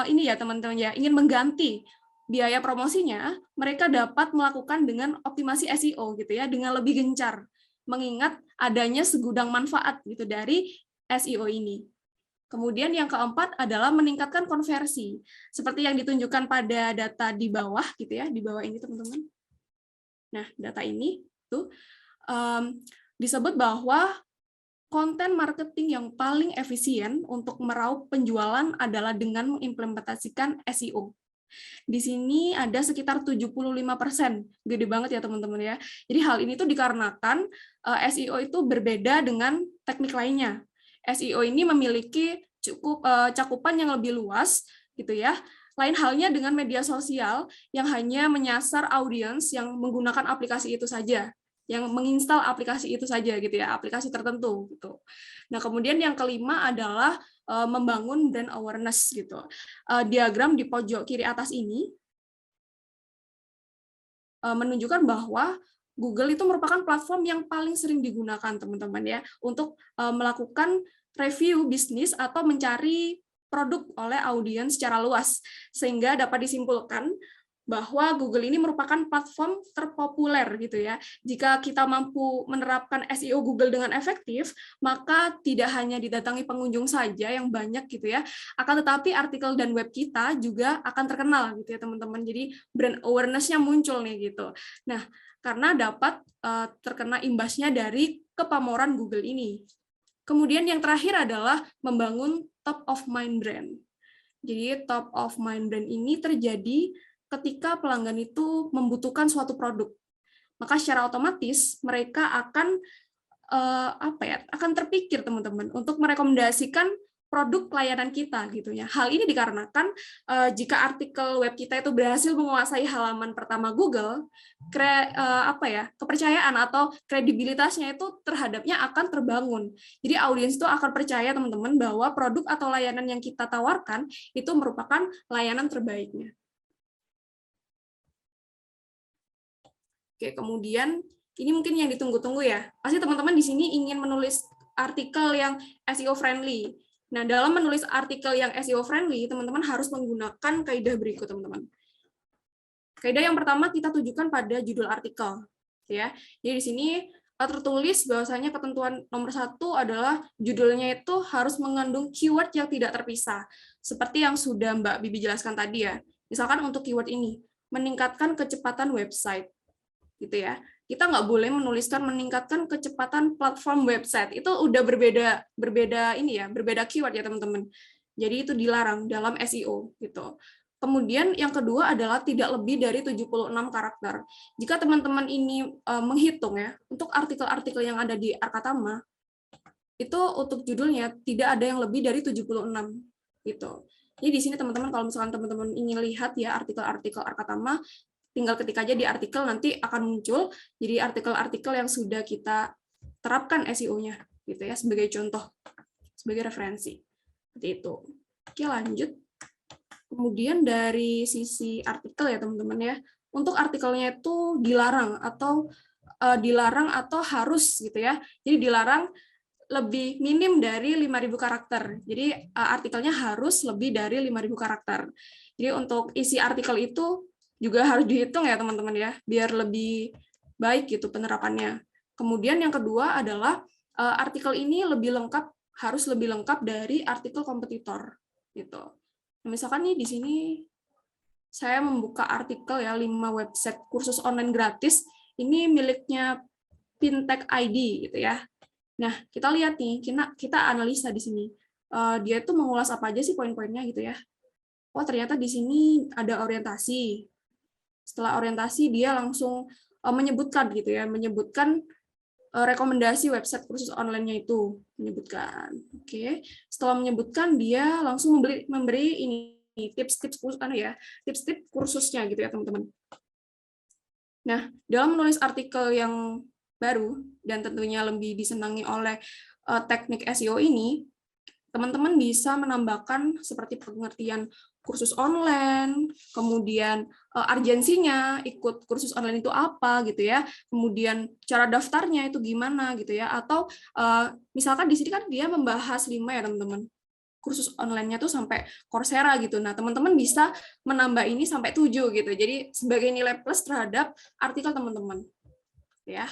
ini ya teman-teman ya, ingin mengganti biaya promosinya, mereka dapat melakukan dengan optimasi SEO gitu ya, dengan lebih gencar, mengingat adanya segudang manfaat gitu dari SEO ini. Kemudian yang keempat adalah meningkatkan konversi, seperti yang ditunjukkan pada data di bawah gitu ya, di bawah ini teman-teman. Nah, data ini tuh disebut bahwa konten marketing yang paling efisien untuk meraup penjualan adalah dengan mengimplementasikan SEO. Di sini ada sekitar 75%, gede banget ya teman-teman ya. Jadi hal ini tuh dikarenakan SEO itu berbeda dengan teknik lainnya. SEO ini memiliki cakupan yang lebih luas gitu ya. Lain halnya dengan media sosial yang hanya menyasar audiens yang menggunakan aplikasi itu saja, yang menginstal aplikasi itu saja gitu ya, aplikasi tertentu gitu. Nah, kemudian yang kelima adalah membangun brand awareness gitu. Diagram di pojok kiri atas ini menunjukkan bahwa Google itu merupakan platform yang paling sering digunakan teman-teman ya untuk melakukan review bisnis atau mencari produk oleh audiens secara luas, sehingga dapat disimpulkan bahwa Google ini merupakan platform terpopuler gitu ya. Jika kita mampu menerapkan SEO Google dengan efektif, maka tidak hanya didatangi pengunjung saja yang banyak gitu ya, akan tetapi artikel dan web kita juga akan terkenal gitu ya teman-teman. Jadi brand awareness-nya muncul nih gitu. Nah, karena dapat terkena imbasnya dari kepamoran Google ini. Kemudian yang terakhir adalah membangun top of mind brand. Jadi top of mind brand ini terjadi ketika pelanggan itu membutuhkan suatu produk, maka secara otomatis mereka akan akan terpikir teman-teman untuk merekomendasikan produk layanan kita gitu ya. Hal ini dikarenakan jika artikel web kita itu berhasil menguasai halaman pertama Google, kepercayaan atau kredibilitasnya itu terhadapnya akan terbangun. Jadi audiens itu akan percaya teman-teman bahwa produk atau layanan yang kita tawarkan itu merupakan layanan terbaiknya. Oke, kemudian ini mungkin yang ditunggu-tunggu ya. Pasti teman-teman di sini ingin menulis artikel yang SEO friendly. Nah, dalam menulis artikel yang SEO friendly, teman-teman harus menggunakan kaidah berikut, teman-teman. Kaidah yang pertama kita tujukan pada judul artikel, ya. Jadi di sini tertulis bahwasanya ketentuan nomor 1 adalah judulnya itu harus mengandung keyword yang tidak terpisah, seperti yang sudah Mbak Bibi jelaskan tadi ya. Misalkan untuk keyword ini, meningkatkan kecepatan website. Gitu ya, kita nggak boleh menuliskan meningkatkan kecepatan platform website, itu udah berbeda ini ya, berbeda keyword ya teman-teman. Jadi itu dilarang dalam SEO gitu. Kemudian yang kedua adalah tidak lebih dari 76 karakter. Jika teman-teman ini menghitung ya, untuk artikel-artikel yang ada di Arkatama, itu untuk judulnya tidak ada yang lebih dari 76 gitu. Jadi di sini teman-teman kalau misalkan teman-teman ingin lihat ya artikel-artikel Arkatama, tinggal ketik aja di artikel, nanti akan muncul jadi artikel-artikel yang sudah kita terapkan SEO-nya gitu ya, sebagai contoh, sebagai referensi. Seperti itu. Oke, lanjut. Kemudian dari sisi artikel ya teman-teman ya, untuk artikelnya itu dilarang atau harus gitu ya. Jadi dilarang lebih minim dari 5.000 karakter. Jadi artikelnya harus lebih dari 5.000 karakter. Jadi untuk isi artikel itu juga harus dihitung ya teman-teman ya, biar lebih baik gitu penerapannya. Kemudian yang kedua adalah artikel ini harus lebih lengkap dari artikel kompetitor gitu. Nah, misalkan nih di sini saya membuka artikel ya 5 website kursus online gratis, ini miliknya Fintech ID gitu ya. Nah, kita lihat nih, kita analisa di sini. Dia itu mengulas apa aja sih poin-poinnya gitu ya. Oh, ternyata di sini ada orientasi. Setelah orientasi dia langsung menyebutkan gitu ya, menyebutkan rekomendasi website kursus online-nya itu, menyebutkan. Oke. Setelah menyebutkan dia langsung memberi ini tips-tips kursusnya gitu ya, teman-teman. Nah, dalam menulis artikel yang baru dan tentunya lebih disenangi oleh teknik SEO ini, teman-teman bisa menambahkan seperti pengertian kursus online, kemudian urgensinya ikut kursus online itu apa gitu ya, kemudian cara daftarnya itu gimana gitu ya, atau misalkan di sini kan dia membahas 5 ya teman-teman, kursus online-nya tuh sampai Coursera gitu. Nah, teman-teman bisa menambah ini sampai 7 gitu. Jadi sebagai nilai plus terhadap artikel teman-teman. Ya.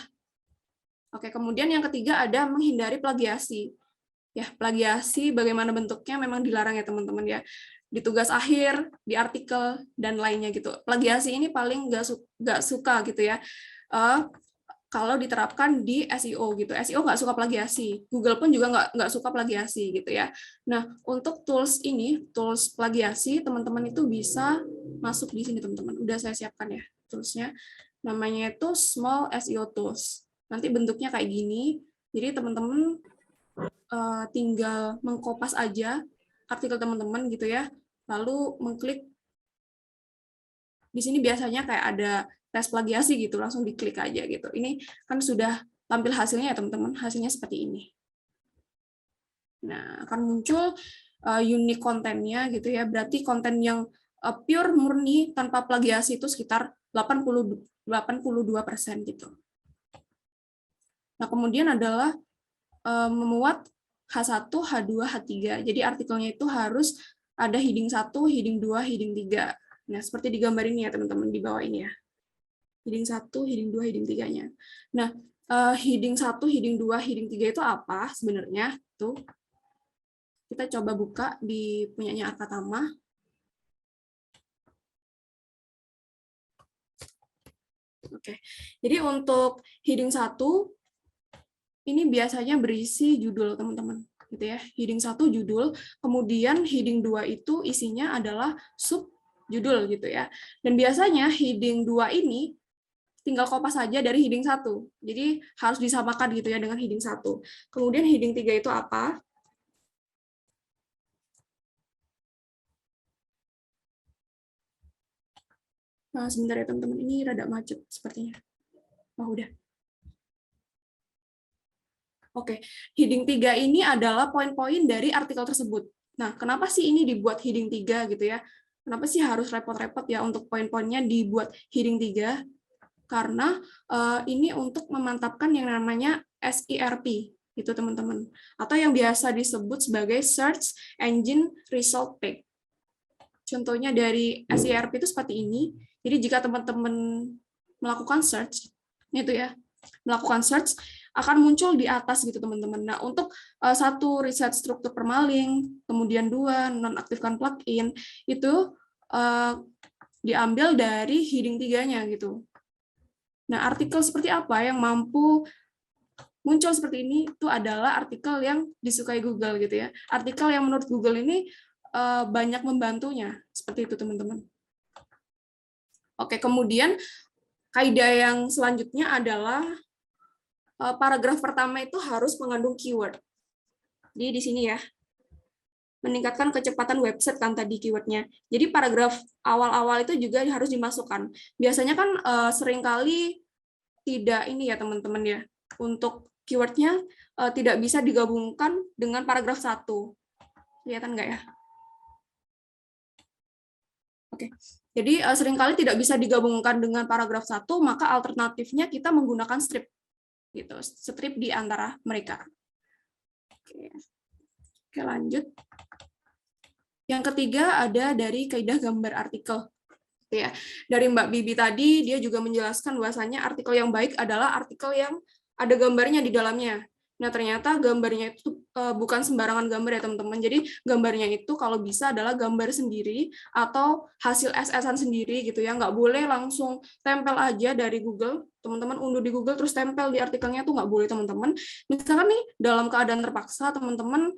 Oke, kemudian yang ketiga ada menghindari plagiasi. Ya, plagiasi bagaimana bentuknya memang dilarang ya teman-teman ya. Di tugas akhir, di artikel dan lainnya gitu. Plagiasi ini paling nggak suka gitu ya. Kalau diterapkan di SEO gitu. SEO nggak suka plagiasi. Google pun juga nggak suka plagiasi gitu ya. Nah, untuk tools ini, tools plagiasi, teman-teman itu bisa masuk di sini teman-teman. Udah saya siapkan ya toolsnya. Namanya itu Small SEO Tools. Nanti bentuknya kayak gini. Jadi teman-teman tinggal mengkopas aja artikel teman-teman gitu ya, lalu mengklik di sini biasanya kayak ada tes plagiasi gitu, langsung diklik aja gitu. Ini kan sudah tampil hasilnya ya teman-teman, hasilnya seperti ini. Nah, akan muncul unique kontennya gitu ya, berarti konten yang pure murni tanpa plagiasi itu sekitar 82% gitu. Nah, kemudian adalah memuat H1, H2, H3. Jadi artikelnya itu harus ada heading 1, heading 2, heading 3. Nah, seperti digambar ini ya teman-teman di bawah ini ya. Heading 1, heading 2, heading 3-nya. Nah, heading 1, heading 2, heading 3 itu apa sebenarnya? Tuh. Kita coba buka di punyanya Arkatama. Oke. Jadi untuk heading 1 ini biasanya berisi judul teman-teman gitu ya. Heading 1 judul, kemudian heading 2 itu isinya adalah sub judul gitu ya. Dan biasanya heading 2 ini tinggal kopas saja dari heading 1. Jadi harus disamakan gitu ya dengan heading 1. Kemudian heading 3 itu apa? Nah, sebentar ya teman-teman, ini rada macet sepertinya. Oh, udah. Oke, heading 3 ini adalah poin-poin dari artikel tersebut. Nah, kenapa sih ini dibuat heading 3 gitu ya? Kenapa sih harus repot-repot ya untuk poin-poinnya dibuat heading 3? Karena ini untuk memantapkan yang namanya SERP, gitu teman-teman. Atau yang biasa disebut sebagai Search Engine Result Page. Contohnya dari SERP itu seperti ini. Jadi jika teman-teman melakukan search, itu ya, melakukan search, akan muncul di atas gitu teman-teman. Nah, untuk 1 riset struktur permaling, kemudian 2 nonaktifkan plugin, itu diambil dari heading 3-nya gitu. Nah, artikel seperti apa yang mampu muncul seperti ini itu adalah artikel yang disukai Google gitu ya. Artikel yang menurut Google ini banyak membantunya, seperti itu teman-teman. Oke, kemudian kaidah yang selanjutnya adalah paragraf pertama itu harus mengandung keyword. Jadi di sini ya. meningkatkan kecepatan website kan tadi keywordnya. Jadi paragraf awal-awal itu juga harus dimasukkan. Biasanya kan seringkali tidak ini ya teman-teman ya, untuk keywordnya tidak bisa digabungkan dengan paragraf 1. Kelihatan nggak ya? Oke, jadi seringkali tidak bisa digabungkan dengan paragraf 1, maka alternatifnya kita menggunakan strip, gitu, strip di antara mereka. Oke, lanjut. Yang ketiga ada dari kaidah gambar artikel. Ya, dari Mbak Bibi tadi dia juga menjelaskan bahwasanya artikel yang baik adalah artikel yang ada gambarnya di dalamnya. Nah, ternyata gambarnya itu bukan sembarangan gambar ya, teman-teman. Jadi, gambarnya itu kalau bisa adalah gambar sendiri atau hasil SS-an sendiri gitu ya. Nggak boleh langsung tempel aja dari Google. Teman-teman unduh di Google terus tempel di artikelnya tuh nggak boleh, teman-teman. Misalkan nih, dalam keadaan terpaksa, teman-teman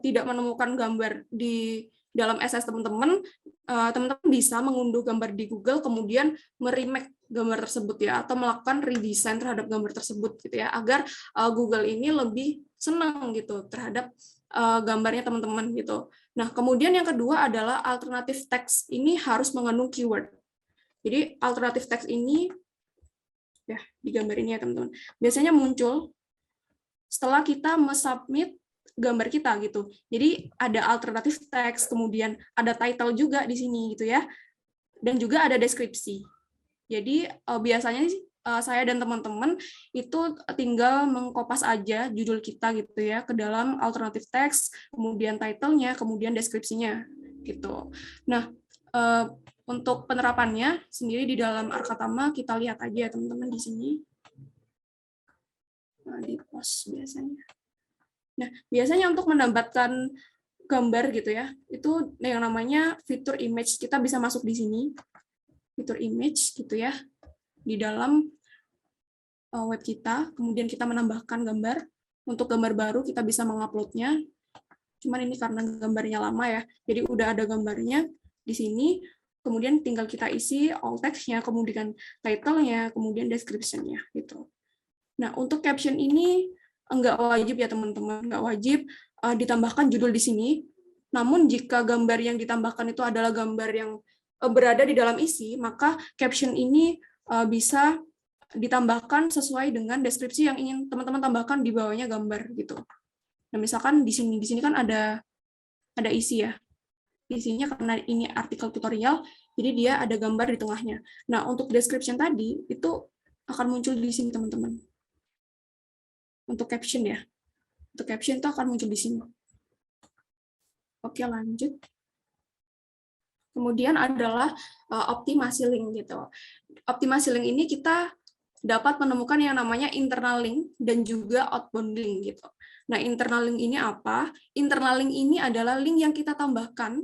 tidak menemukan gambar di dalam SS teman-teman, teman-teman bisa mengunduh gambar di Google, kemudian meremake gambar tersebut ya, atau melakukan redesign terhadap gambar tersebut gitu ya, agar Google ini lebih senang gitu terhadap gambarnya teman-teman gitu. Nah, kemudian yang kedua adalah alternatif teks ini harus mengandung keyword. Jadi alternatif teks ini ya di gambar ini ya teman-teman. Biasanya muncul setelah kita submit gambar kita gitu. Jadi ada alternatif teks, kemudian ada title juga di sini gitu ya. Dan juga ada deskripsi. Jadi biasanya saya dan teman-teman itu tinggal mengkopas aja judul kita gitu ya ke dalam alternatif teks, kemudian title-nya, kemudian deskripsinya gitu. Nah, untuk penerapannya sendiri di dalam Arkatama kita lihat aja ya teman-teman di sini. Nah, di post biasanya. Nah, biasanya untuk menambahkan gambar gitu ya, itu yang namanya fitur image. Kita bisa masuk di sini, fitur image gitu ya, di dalam web kita, kemudian kita menambahkan gambar. Untuk gambar baru kita bisa menguploadnya. Cuman ini karena gambarnya lama ya, jadi udah ada gambarnya di sini. Kemudian tinggal kita isi all text-nya, kemudian title-nya, kemudian description-nya gitu. Nah, untuk caption ini enggak wajib ya teman-teman, enggak wajib ditambahkan judul di sini. Namun jika gambar yang ditambahkan itu adalah gambar yang berada di dalam isi, maka caption ini bisa ditambahkan sesuai dengan deskripsi yang ingin teman-teman tambahkan di bawahnya gambar gitu. Nah, misalkan di sini kan ada isi ya. Isinya karena ini artikel tutorial, jadi dia ada gambar di tengahnya. Nah, untuk description tadi itu akan muncul di sini teman-teman. Untuk caption ya. Untuk caption itu akan muncul di sini. Oke, lanjut. Kemudian adalah optimasi link gitu. Optimasi link ini kita dapat menemukan yang namanya internal link dan juga outbound link gitu. Nah, internal link ini apa? Internal link ini adalah link yang kita tambahkan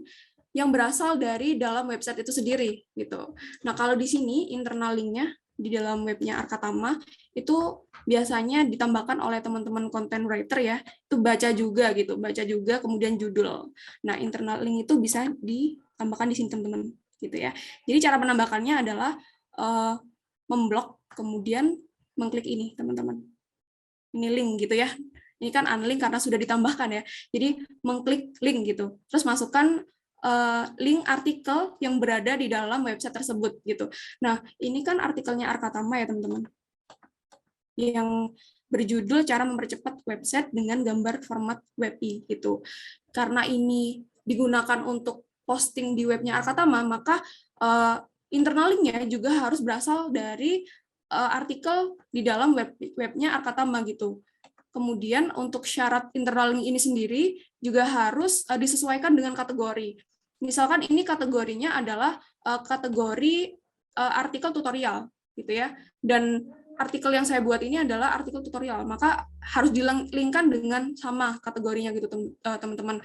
yang berasal dari dalam website itu sendiri gitu. Nah, kalau di sini internal linknya di dalam webnya Arkatama itu biasanya ditambahkan oleh teman-teman content writer ya, itu baca juga gitu, baca juga kemudian judul. Nah, internal link itu bisa ditambahkan di sini teman-teman gitu ya. Jadi cara menambahkannya adalah memblok kemudian mengklik ini teman-teman. Ini link gitu ya. Ini kan unlink karena sudah ditambahkan ya. Jadi mengklik link gitu. Terus masukkan link artikel yang berada di dalam website tersebut gitu. Nah, ini kan artikelnya Arkatama ya teman-teman. Yang berjudul cara mempercepat website dengan gambar format WebP gitu. Karena ini digunakan untuk posting di webnya Arkatama, maka internal linknya juga harus berasal dari artikel di dalam webnya Arkatama gitu. Kemudian untuk syarat internal link ini sendiri juga harus disesuaikan dengan kategori. Misalkan ini kategorinya adalah kategori artikel tutorial gitu ya. Dan artikel yang saya buat ini adalah artikel tutorial, maka harus dilingkan dengan sama kategorinya gitu teman-teman.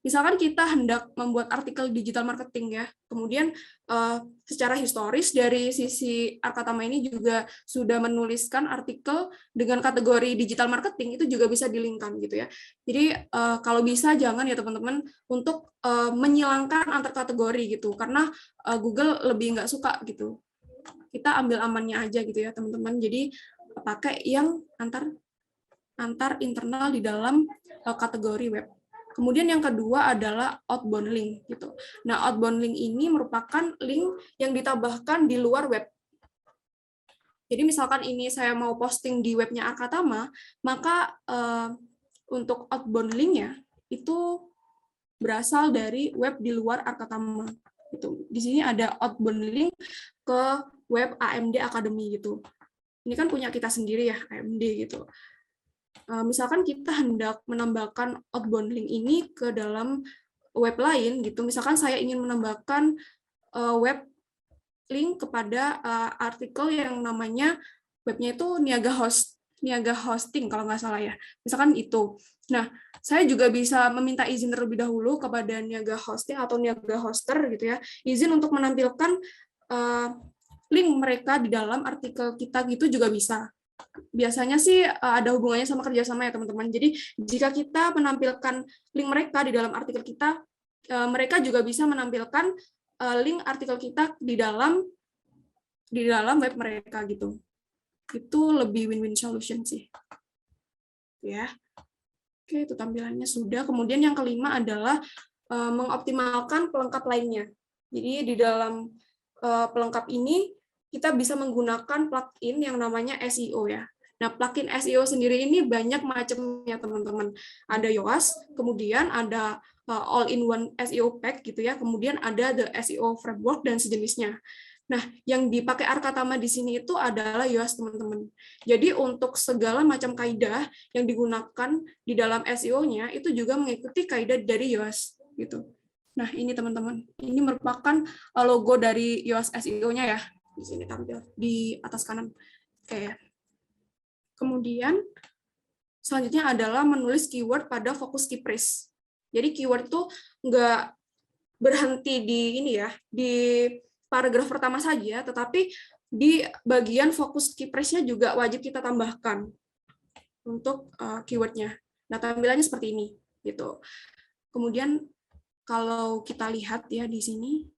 Misalkan kita hendak membuat artikel digital marketing ya, kemudian secara historis dari sisi Arkatama ini juga sudah menuliskan artikel dengan kategori digital marketing, itu juga bisa dilingkan gitu ya. Jadi kalau bisa jangan ya teman-teman untuk menyilangkan antar kategori gitu, karena Google lebih nggak suka gitu. Kita ambil amannya aja gitu ya teman-teman. Jadi pakai yang antar internal di dalam kategori web. Kemudian yang kedua adalah outbound link gitu. Nah, outbound link ini merupakan link yang ditambahkan di luar web. Jadi misalkan ini saya mau posting di webnya Arkatama, maka untuk outbound link-nya itu berasal dari web di luar Arkatama. Gitu. Di sini ada outbound link ke web AMD Academy gitu. Ini kan punya kita sendiri ya, AMD gitu. Misalkan kita hendak menambahkan outbound link ini ke dalam web lain gitu, misalkan saya ingin menambahkan web link kepada artikel yang namanya webnya itu Niaga Hosting kalau nggak salah ya, misalkan itu. Nah, saya juga bisa meminta izin terlebih dahulu kepada Niaga Hosting atau Niaga Hoster gitu ya, izin untuk menampilkan link mereka di dalam artikel kita gitu juga bisa. Biasanya sih ada hubungannya sama kerjasama ya teman-teman. Jadi jika kita menampilkan link mereka di dalam artikel kita, mereka juga bisa menampilkan link artikel kita di dalam web mereka gitu. Itu lebih win-win solution sih. Ya. Oke, itu tampilannya sudah. Kemudian yang kelima adalah mengoptimalkan pelengkap lainnya. Jadi di dalam pelengkap ini kita bisa menggunakan plugin yang namanya SEO ya. Nah, plugin SEO sendiri ini banyak macamnya teman-teman. Ada Yoast, kemudian ada all-in-one SEO pack gitu ya, kemudian ada the SEO framework dan sejenisnya. Nah, yang dipakai Arkatama di sini itu adalah Yoast teman-teman. Jadi untuk segala macam kaidah yang digunakan di dalam SEO-nya itu juga mengikuti kaidah dari Yoast gitu. Nah, ini teman-teman, ini merupakan logo dari Yoast SEO-nya ya. Di sini tampil di atas kanan. Oke. Kemudian selanjutnya adalah menulis keyword pada fokus key phrase. Jadi keyword itu nggak berhenti di ini ya, di paragraf pertama saja, tetapi di bagian fokus key phrase-nya juga wajib kita tambahkan untuk keyword-nya. Nah, tampilannya seperti ini gitu. Kemudian kalau kita lihat ya di sini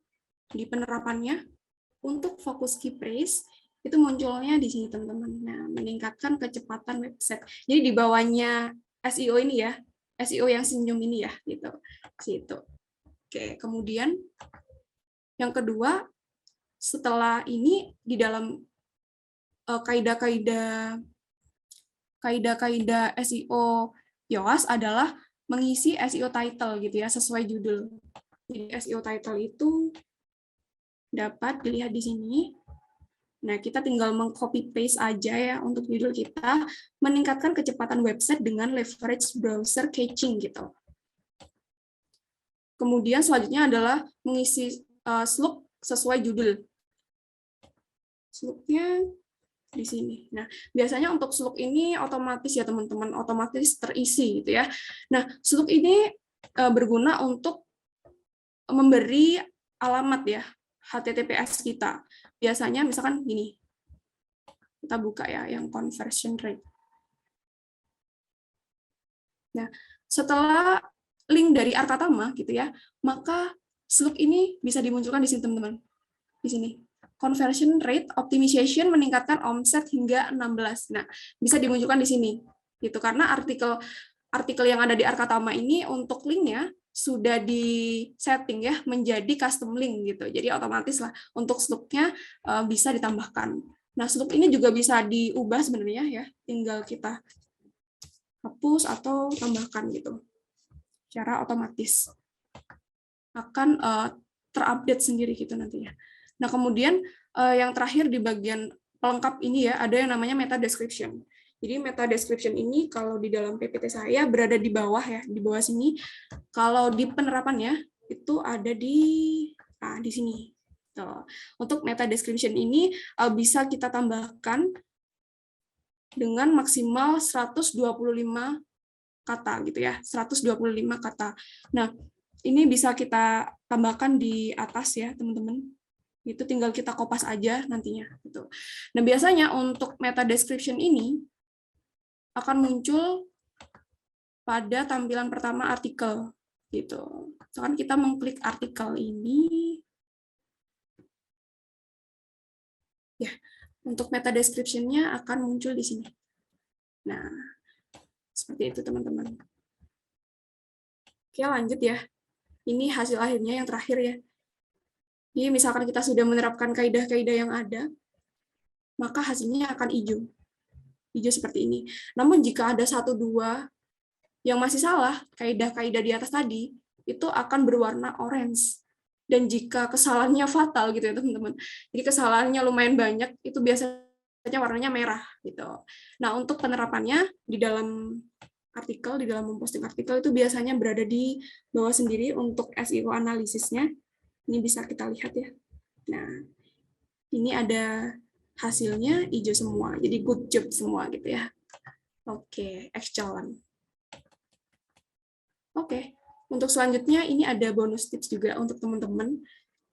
di penerapannya, untuk fokus key phrase itu munculnya di sini teman-teman. Nah, meningkatkan kecepatan website. Jadi di bawahnya SEO ini ya, SEO yang senyum ini ya, gitu. Situ. Oke, kemudian yang kedua, setelah ini di dalam kaidah-kaidah SEO Yoast adalah mengisi SEO title gitu ya, sesuai judul. Jadi SEO title itu dapat dilihat di sini. Nah, kita tinggal meng-copy paste aja ya untuk judul kita, meningkatkan kecepatan website dengan leverage browser caching gitu. Kemudian selanjutnya adalah mengisi slug sesuai judul. Slugnya di sini. Nah, biasanya untuk slug ini otomatis ya teman-teman, otomatis terisi gitu ya. Nah, slug ini berguna untuk memberi alamat ya, HTTPS kita. Biasanya misalkan gini, kita buka ya yang conversion rate. Nah, setelah link dari Arkatama gitu ya, maka slug ini bisa dimunculkan di sini teman-teman. Di sini. Conversion rate optimization meningkatkan omset hingga 16. Nah, bisa dimunculkan di sini. Gitu karena artikel yang ada di Arkatama ini untuk linknya sudah di setting ya menjadi custom link gitu. Jadi otomatis lah untuk slugnya bisa ditambahkan. Nah, slug ini juga bisa diubah sebenarnya ya, tinggal kita hapus atau tambahkan gitu. Secara otomatis akan terupdate sendiri gitu nantinya. Nah, kemudian yang terakhir di bagian pelengkap ini ya, ada yang namanya meta description. Jadi meta description ini kalau di dalam PPT saya berada di bawah ya, di bawah sini. Kalau di penerapannya itu ada di sini. Tuh. Untuk meta description ini bisa kita tambahkan dengan maksimal 125 kata gitu ya, 125 kata. Nah, ini bisa kita tambahkan di atas ya, teman-teman. Itu tinggal kita kopas aja nantinya gitu. Nah, biasanya untuk meta description ini akan muncul pada tampilan pertama artikel gitu. Misalkan kita mengklik artikel ini. Ya, untuk meta description-nya akan muncul di sini. Nah, seperti itu teman-teman. Oke, lanjut ya. Ini hasil akhirnya yang terakhir ya. Jadi misalkan kita sudah menerapkan kaidah-kaidah yang ada, maka hasilnya akan hijau. Hijau seperti ini. Namun jika ada 1-2 yang masih salah, kaidah-kaidah di atas tadi, itu akan berwarna orange. Dan jika kesalahannya fatal gitu ya teman-teman, jadi kesalahannya lumayan banyak, itu biasanya warnanya merah gitu. Nah, untuk penerapannya di dalam artikel, di dalam memposting artikel itu biasanya berada di bawah sendiri untuk SEO analisisnya. Ini bisa kita lihat ya. Nah, ini ada hasilnya hijau semua, jadi good job semua gitu ya. Oke, excellent. Oke, untuk selanjutnya ini ada bonus tips juga untuk teman-teman.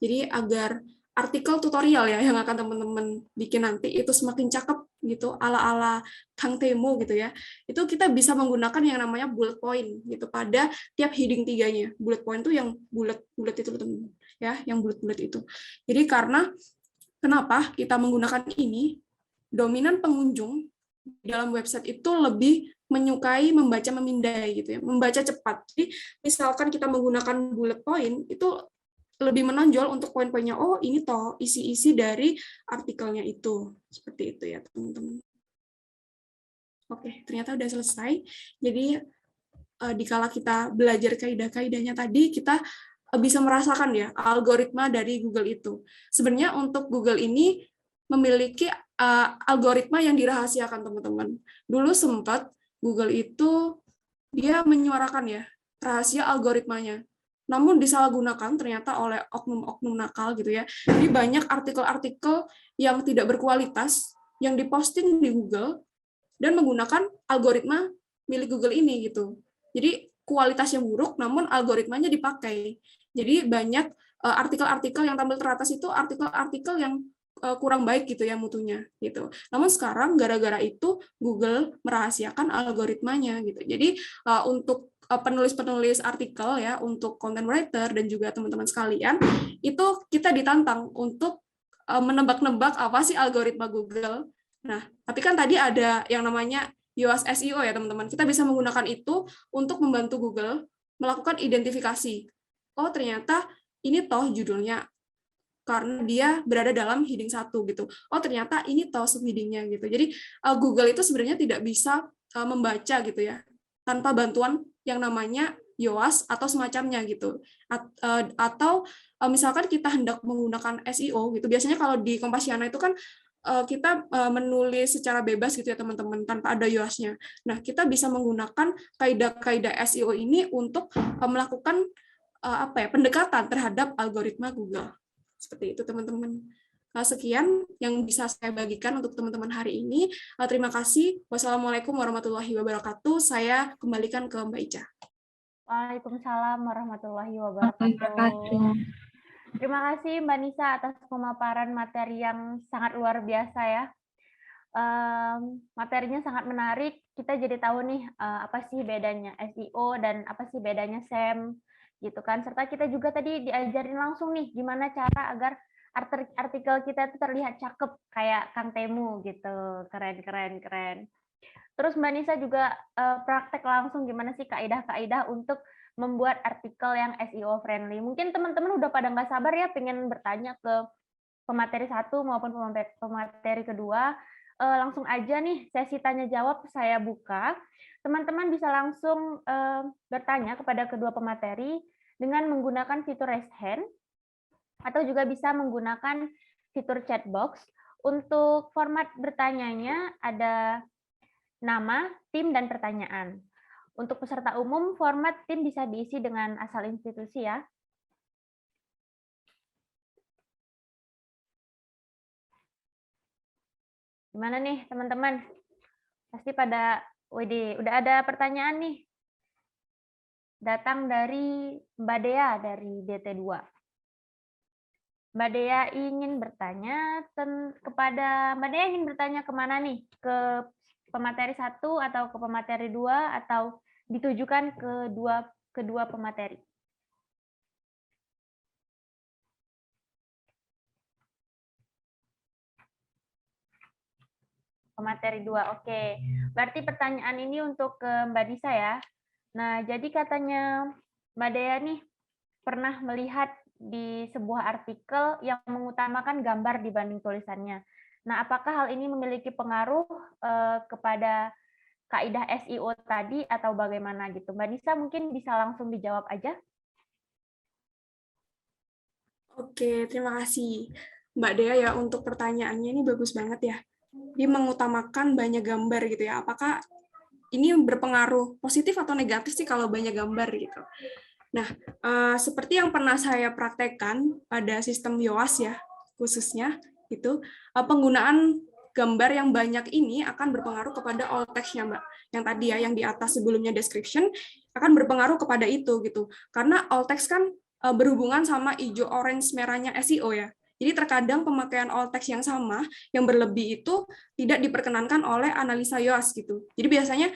Jadi agar artikel tutorial ya yang akan teman-teman bikin nanti itu semakin cakep gitu, ala-ala Kang Temo gitu ya. Itu kita bisa menggunakan yang namanya bullet point gitu pada tiap heading 3-nya. Bullet point itu yang bulat-bulat itu teman-teman ya, yang bulat-bulat itu. Jadi karena kenapa kita menggunakan ini? Dominan pengunjung di dalam website itu lebih menyukai membaca memindai gitu ya, membaca cepat. Jadi misalkan kita menggunakan bullet point itu lebih menonjol untuk poin-poinnya. Oh, ini toh isi-isi dari artikelnya itu. Seperti itu ya, teman-teman. Oke, ternyata udah selesai. Jadi dikala kita belajar kaidah-kaidahnya tadi, kita bisa merasakan ya algoritma dari Google itu. Sebenarnya untuk Google ini memiliki algoritma yang dirahasiakan, teman-teman. Dulu sempat Google itu dia menyuarakan ya rahasia algoritmanya. Namun disalahgunakan ternyata oleh oknum-oknum nakal gitu ya. Jadi banyak artikel-artikel yang tidak berkualitas yang diposting di Google dan menggunakan algoritma milik Google ini gitu. Jadi kualitasnya buruk namun algoritmanya dipakai. Jadi banyak artikel-artikel yang tampil teratas itu artikel-artikel yang kurang baik gitu ya mutunya gitu. Namun sekarang gara-gara itu Google merahasiakan algoritmanya gitu. Jadi untuk penulis-penulis artikel ya, untuk content writer dan juga teman-teman sekalian, itu kita ditantang untuk menebak-nebak apa sih algoritma Google. Nah, tapi kan tadi ada yang namanya Yoast SEO ya teman-teman. Kita bisa menggunakan itu untuk membantu Google melakukan identifikasi. Oh, ternyata ini toh judulnya karena dia berada dalam heading 1 gitu. Oh, ternyata ini toh subheading-nya gitu. Jadi Google itu sebenarnya tidak bisa membaca gitu ya tanpa bantuan yang namanya Yoast atau semacamnya gitu. Atau misalkan kita hendak menggunakan SEO gitu. Biasanya kalau di Kompasiana itu kan kita menulis secara bebas gitu ya teman-teman tanpa ada Yoast-nya. Nah, kita bisa menggunakan kaidah-kaidah SEO ini untuk melakukan pendekatan terhadap algoritma Google. Seperti itu teman-teman. Sekian yang bisa saya bagikan untuk teman-teman hari ini. Terima kasih. Wassalamualaikum warahmatullahi wabarakatuh. Saya kembalikan ke Mbak Ica. Waalaikumsalam warahmatullahi wabarakatuh. Terima kasih Mbak Nisa atas pemaparan materi yang sangat luar biasa ya. Materinya sangat menarik. Kita jadi tahu nih apa sih bedanya SEO dan apa sih bedanya SEM gitu kan. Serta kita juga tadi diajarin langsung nih gimana cara agar artikel kita itu terlihat cakep kayak Kang Temu gitu. Keren. Terus Mbak Nisa juga praktek langsung gimana sih kaidah-kaidah untuk membuat artikel yang SEO friendly. Mungkin teman-teman udah pada nggak sabar ya pengen bertanya ke pemateri 1 maupun pemateri kedua. Langsung aja nih sesi tanya jawab saya buka. Teman-teman bisa langsung bertanya kepada kedua pemateri dengan menggunakan fitur raise hand atau juga bisa menggunakan fitur chat box. Untuk format bertanyanya ada nama, tim, dan pertanyaan. Untuk peserta umum, format tim bisa diisi dengan asal institusi ya. Gimana nih teman-teman? Pasti pada, udah ada pertanyaan nih. Datang dari Mbak Dea dari DT2. Mbak Dea ingin bertanya Mbak Dea ingin bertanya kemana nih? Ke pemateri 1 atau ke pemateri 2 atau ditujukan ke kedua pemateri? Pemateri 2, oke. Berarti pertanyaan ini untuk ke Mbak Nisa ya. Nah, jadi katanya Mbak Dea nih pernah melihat di sebuah artikel yang mengutamakan gambar dibanding tulisannya. Nah, apakah hal ini memiliki pengaruh kepada kaidah SEO tadi atau bagaimana gitu? Mbak Nisa mungkin bisa langsung dijawab aja. Oke, terima kasih Mbak Dea ya untuk pertanyaannya, ini bagus banget ya. Dia mengutamakan banyak gambar gitu ya. Apakah ini berpengaruh positif atau negatif sih kalau banyak gambar gitu? Nah, seperti yang pernah saya praktekkan pada sistem YOAS ya, khususnya itu penggunaan gambar yang banyak ini akan berpengaruh kepada alt text-nya, Mbak. Yang tadi ya, yang di atas sebelumnya description akan berpengaruh kepada itu gitu. Karena alt text kan berhubungan sama hijau, orange, merahnya SEO ya. Jadi terkadang pemakaian alt text yang sama, yang berlebih itu tidak diperkenankan oleh analisa YOAS gitu. Jadi biasanya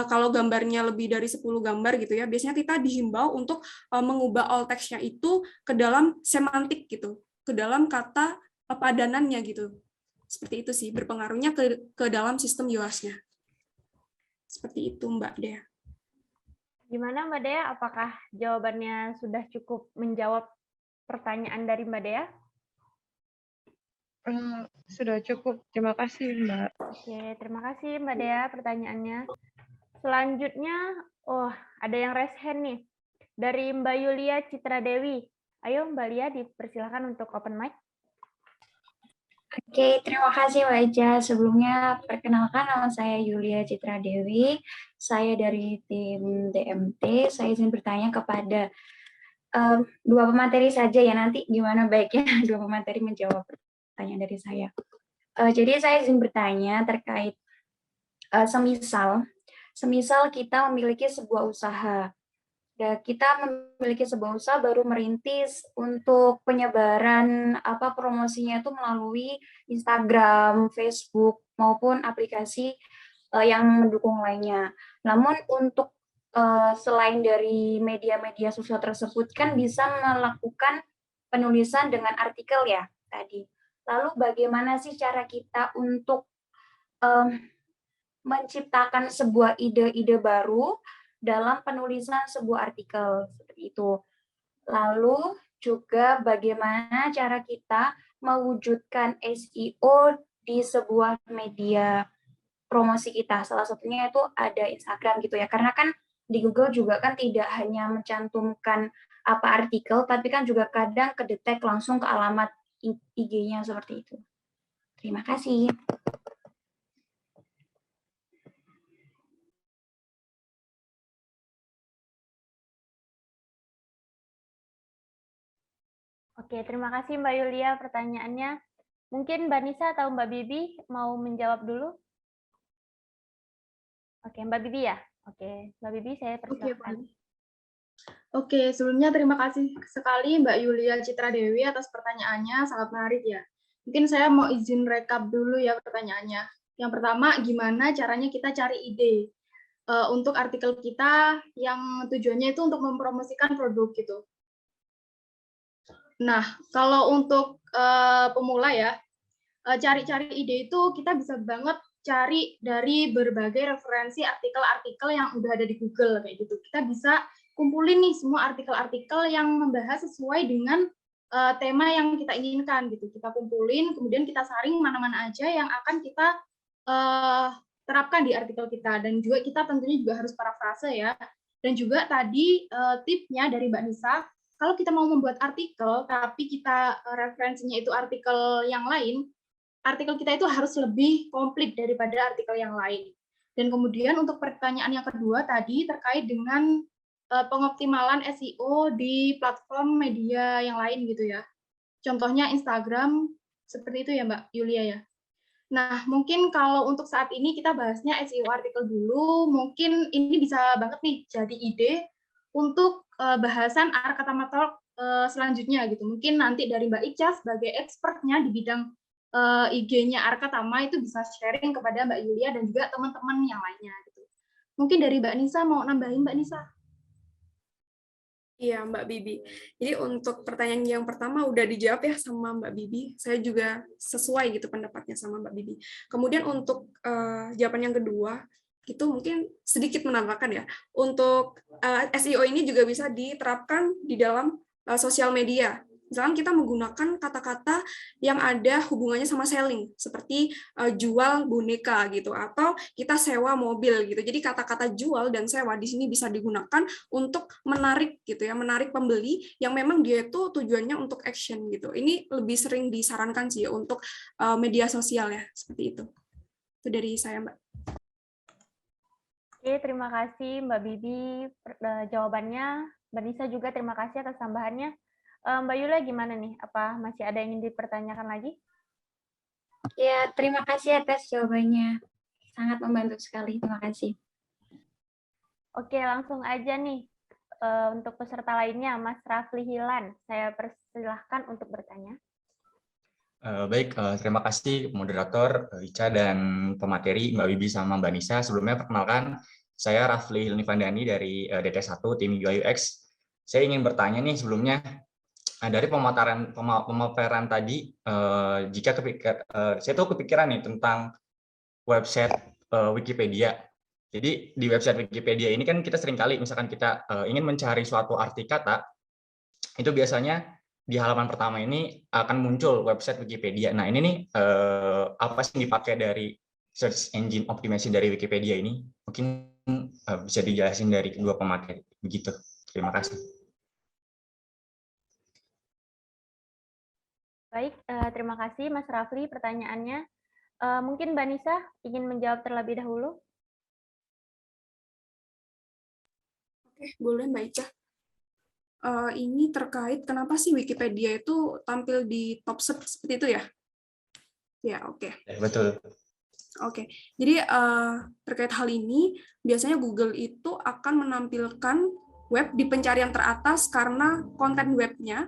kalau gambarnya lebih dari 10 gambar gitu ya, biasanya kita dihimbau untuk mengubah alt text-nya itu ke dalam semantik gitu, ke dalam kata padanannya gitu. Seperti itu sih, berpengaruhnya ke dalam sistem YOAS-nya. Seperti itu Mbak Dea. Gimana Mbak Dea? Apakah jawabannya sudah cukup menjawab pertanyaan dari Mbak Dea? Sudah cukup. Terima kasih, Mbak. Oke, terima kasih Mbak Dea pertanyaannya. Selanjutnya, ada yang raise hand nih. Dari Mbak Yulia Citra Dewi. Ayo Mbak Lia, dipersilakan untuk open mic. Oke, terima kasih Mbak Eja. Sebelumnya, perkenalkan nama saya Yulia Citra Dewi. Saya dari tim DMT. Saya izin bertanya kepada dua pemateri saja ya, nanti gimana baiknya dua pemateri menjawab pertanyaan dari saya. Jadi saya izin bertanya terkait semisal kita memiliki sebuah usaha. Kita memiliki sebuah usaha baru merintis untuk penyebaran promosinya itu melalui Instagram, Facebook maupun aplikasi yang mendukung lainnya. Namun untuk selain dari media-media sosial tersebut kan bisa melakukan penulisan dengan artikel ya tadi. Lalu bagaimana sih cara kita untuk menciptakan sebuah ide-ide baru dalam penulisan sebuah artikel seperti itu. Lalu juga bagaimana cara kita mewujudkan SEO di sebuah media promosi kita. Salah satunya itu ada Instagram gitu ya. Karena kan di Google juga kan tidak hanya mencantumkan apa artikel, tapi kan juga kadang kedetek langsung ke alamat IG-nya seperti itu. Terima kasih. Oke, terima kasih Mbak Yulia pertanyaannya. Mungkin Mbak Nisa atau Mbak Bibi mau menjawab dulu? Oke, Mbak Bibi ya? Oke, Mbak Bibi saya persilakan. Oke, sebelumnya terima kasih sekali Mbak Yulia Citra Dewi atas pertanyaannya, sangat menarik ya. Mungkin saya mau izin rekap dulu ya pertanyaannya. Yang pertama, gimana caranya kita cari ide untuk artikel kita yang tujuannya itu untuk mempromosikan produk gitu. Nah, kalau untuk pemula ya, cari-cari ide itu kita bisa banget cari dari berbagai referensi artikel-artikel yang udah ada di Google kayak gitu. Kita bisa kumpulin nih semua artikel-artikel yang membahas sesuai dengan tema yang kita inginkan gitu. Kita kumpulin, kemudian kita saring mana-mana aja yang akan kita terapkan di artikel kita. Dan juga kita tentunya juga harus parafrase ya. Dan juga tadi tipsnya dari Mbak Nisa, kalau kita mau membuat artikel, tapi kita referensinya itu artikel yang lain, artikel kita itu harus lebih komplit daripada artikel yang lain. Dan kemudian untuk pertanyaan yang kedua tadi terkait dengan pengoptimalan SEO di platform media yang lain gitu ya. Contohnya Instagram, seperti itu ya Mbak Yulia ya. Nah, mungkin kalau untuk saat ini kita bahasnya SEO artikel dulu, mungkin ini bisa banget nih jadi ide untuk bahasan Arkatama Talk selanjutnya gitu. Mungkin nanti dari Mbak Ica sebagai expertnya di bidang IG-nya Arkatama itu bisa sharing kepada Mbak Yulia dan juga teman-teman yang lainnya gitu. Mungkin dari Mbak Nisa mau nambahin Mbak Nisa? Iya, Mbak Bibi. Jadi untuk pertanyaan yang pertama udah dijawab ya sama Mbak Bibi. Saya juga sesuai gitu pendapatnya sama Mbak Bibi. Kemudian untuk jawaban yang kedua, Itu mungkin sedikit menambahkan ya. Untuk SEO ini juga bisa diterapkan di dalam sosial media. Misalkan kita menggunakan kata-kata yang ada hubungannya sama selling, seperti jual boneka gitu, atau kita sewa mobil gitu. Jadi kata-kata jual dan sewa di sini bisa digunakan untuk menarik gitu ya, menarik pembeli yang memang dia itu tujuannya untuk action gitu. Ini lebih sering disarankan sih untuk media sosial ya, seperti itu. Itu dari saya, Mbak. Oke, terima kasih Mbak Bibi jawabannya. Mbak Nisa juga terima kasih atas tambahannya. Mbak Yula gimana nih? Apa masih ada yang ingin dipertanyakan lagi? Ya, terima kasih atas jawabannya. Sangat membantu sekali. Terima kasih. Oke, langsung aja nih. Untuk peserta lainnya, Mas Rafli Hilan. Saya persilahkan untuk bertanya. Baik, terima kasih moderator Ica dan pemateri Mbak Bibi sama Mbak Nisa. Sebelumnya perkenalkan, saya Rafli Hilnivandani dari DT1 Tim UI UX. Saya ingin bertanya nih sebelumnya, dari pemaparan tadi, saya tuh kepikiran nih tentang website Wikipedia. Jadi di website Wikipedia ini kan kita seringkali misalkan kita ingin mencari suatu arti kata, itu biasanya di halaman pertama ini akan muncul website Wikipedia. Nah ini nih apa sih yang dipakai dari search engine optimization dari Wikipedia ini? Mungkin bisa dijelasin dari kedua pemateri. Begitu. Terima kasih. Baik, terima kasih Mas Rafli pertanyaannya. Mungkin Mbak Nisa ingin menjawab terlebih dahulu. Oke, boleh Mbak Ica. Ini terkait kenapa sih Wikipedia itu tampil di top search seperti itu ya? Ya, oke. Betul. Oke, jadi terkait hal ini, biasanya Google itu akan menampilkan web di pencarian teratas karena konten webnya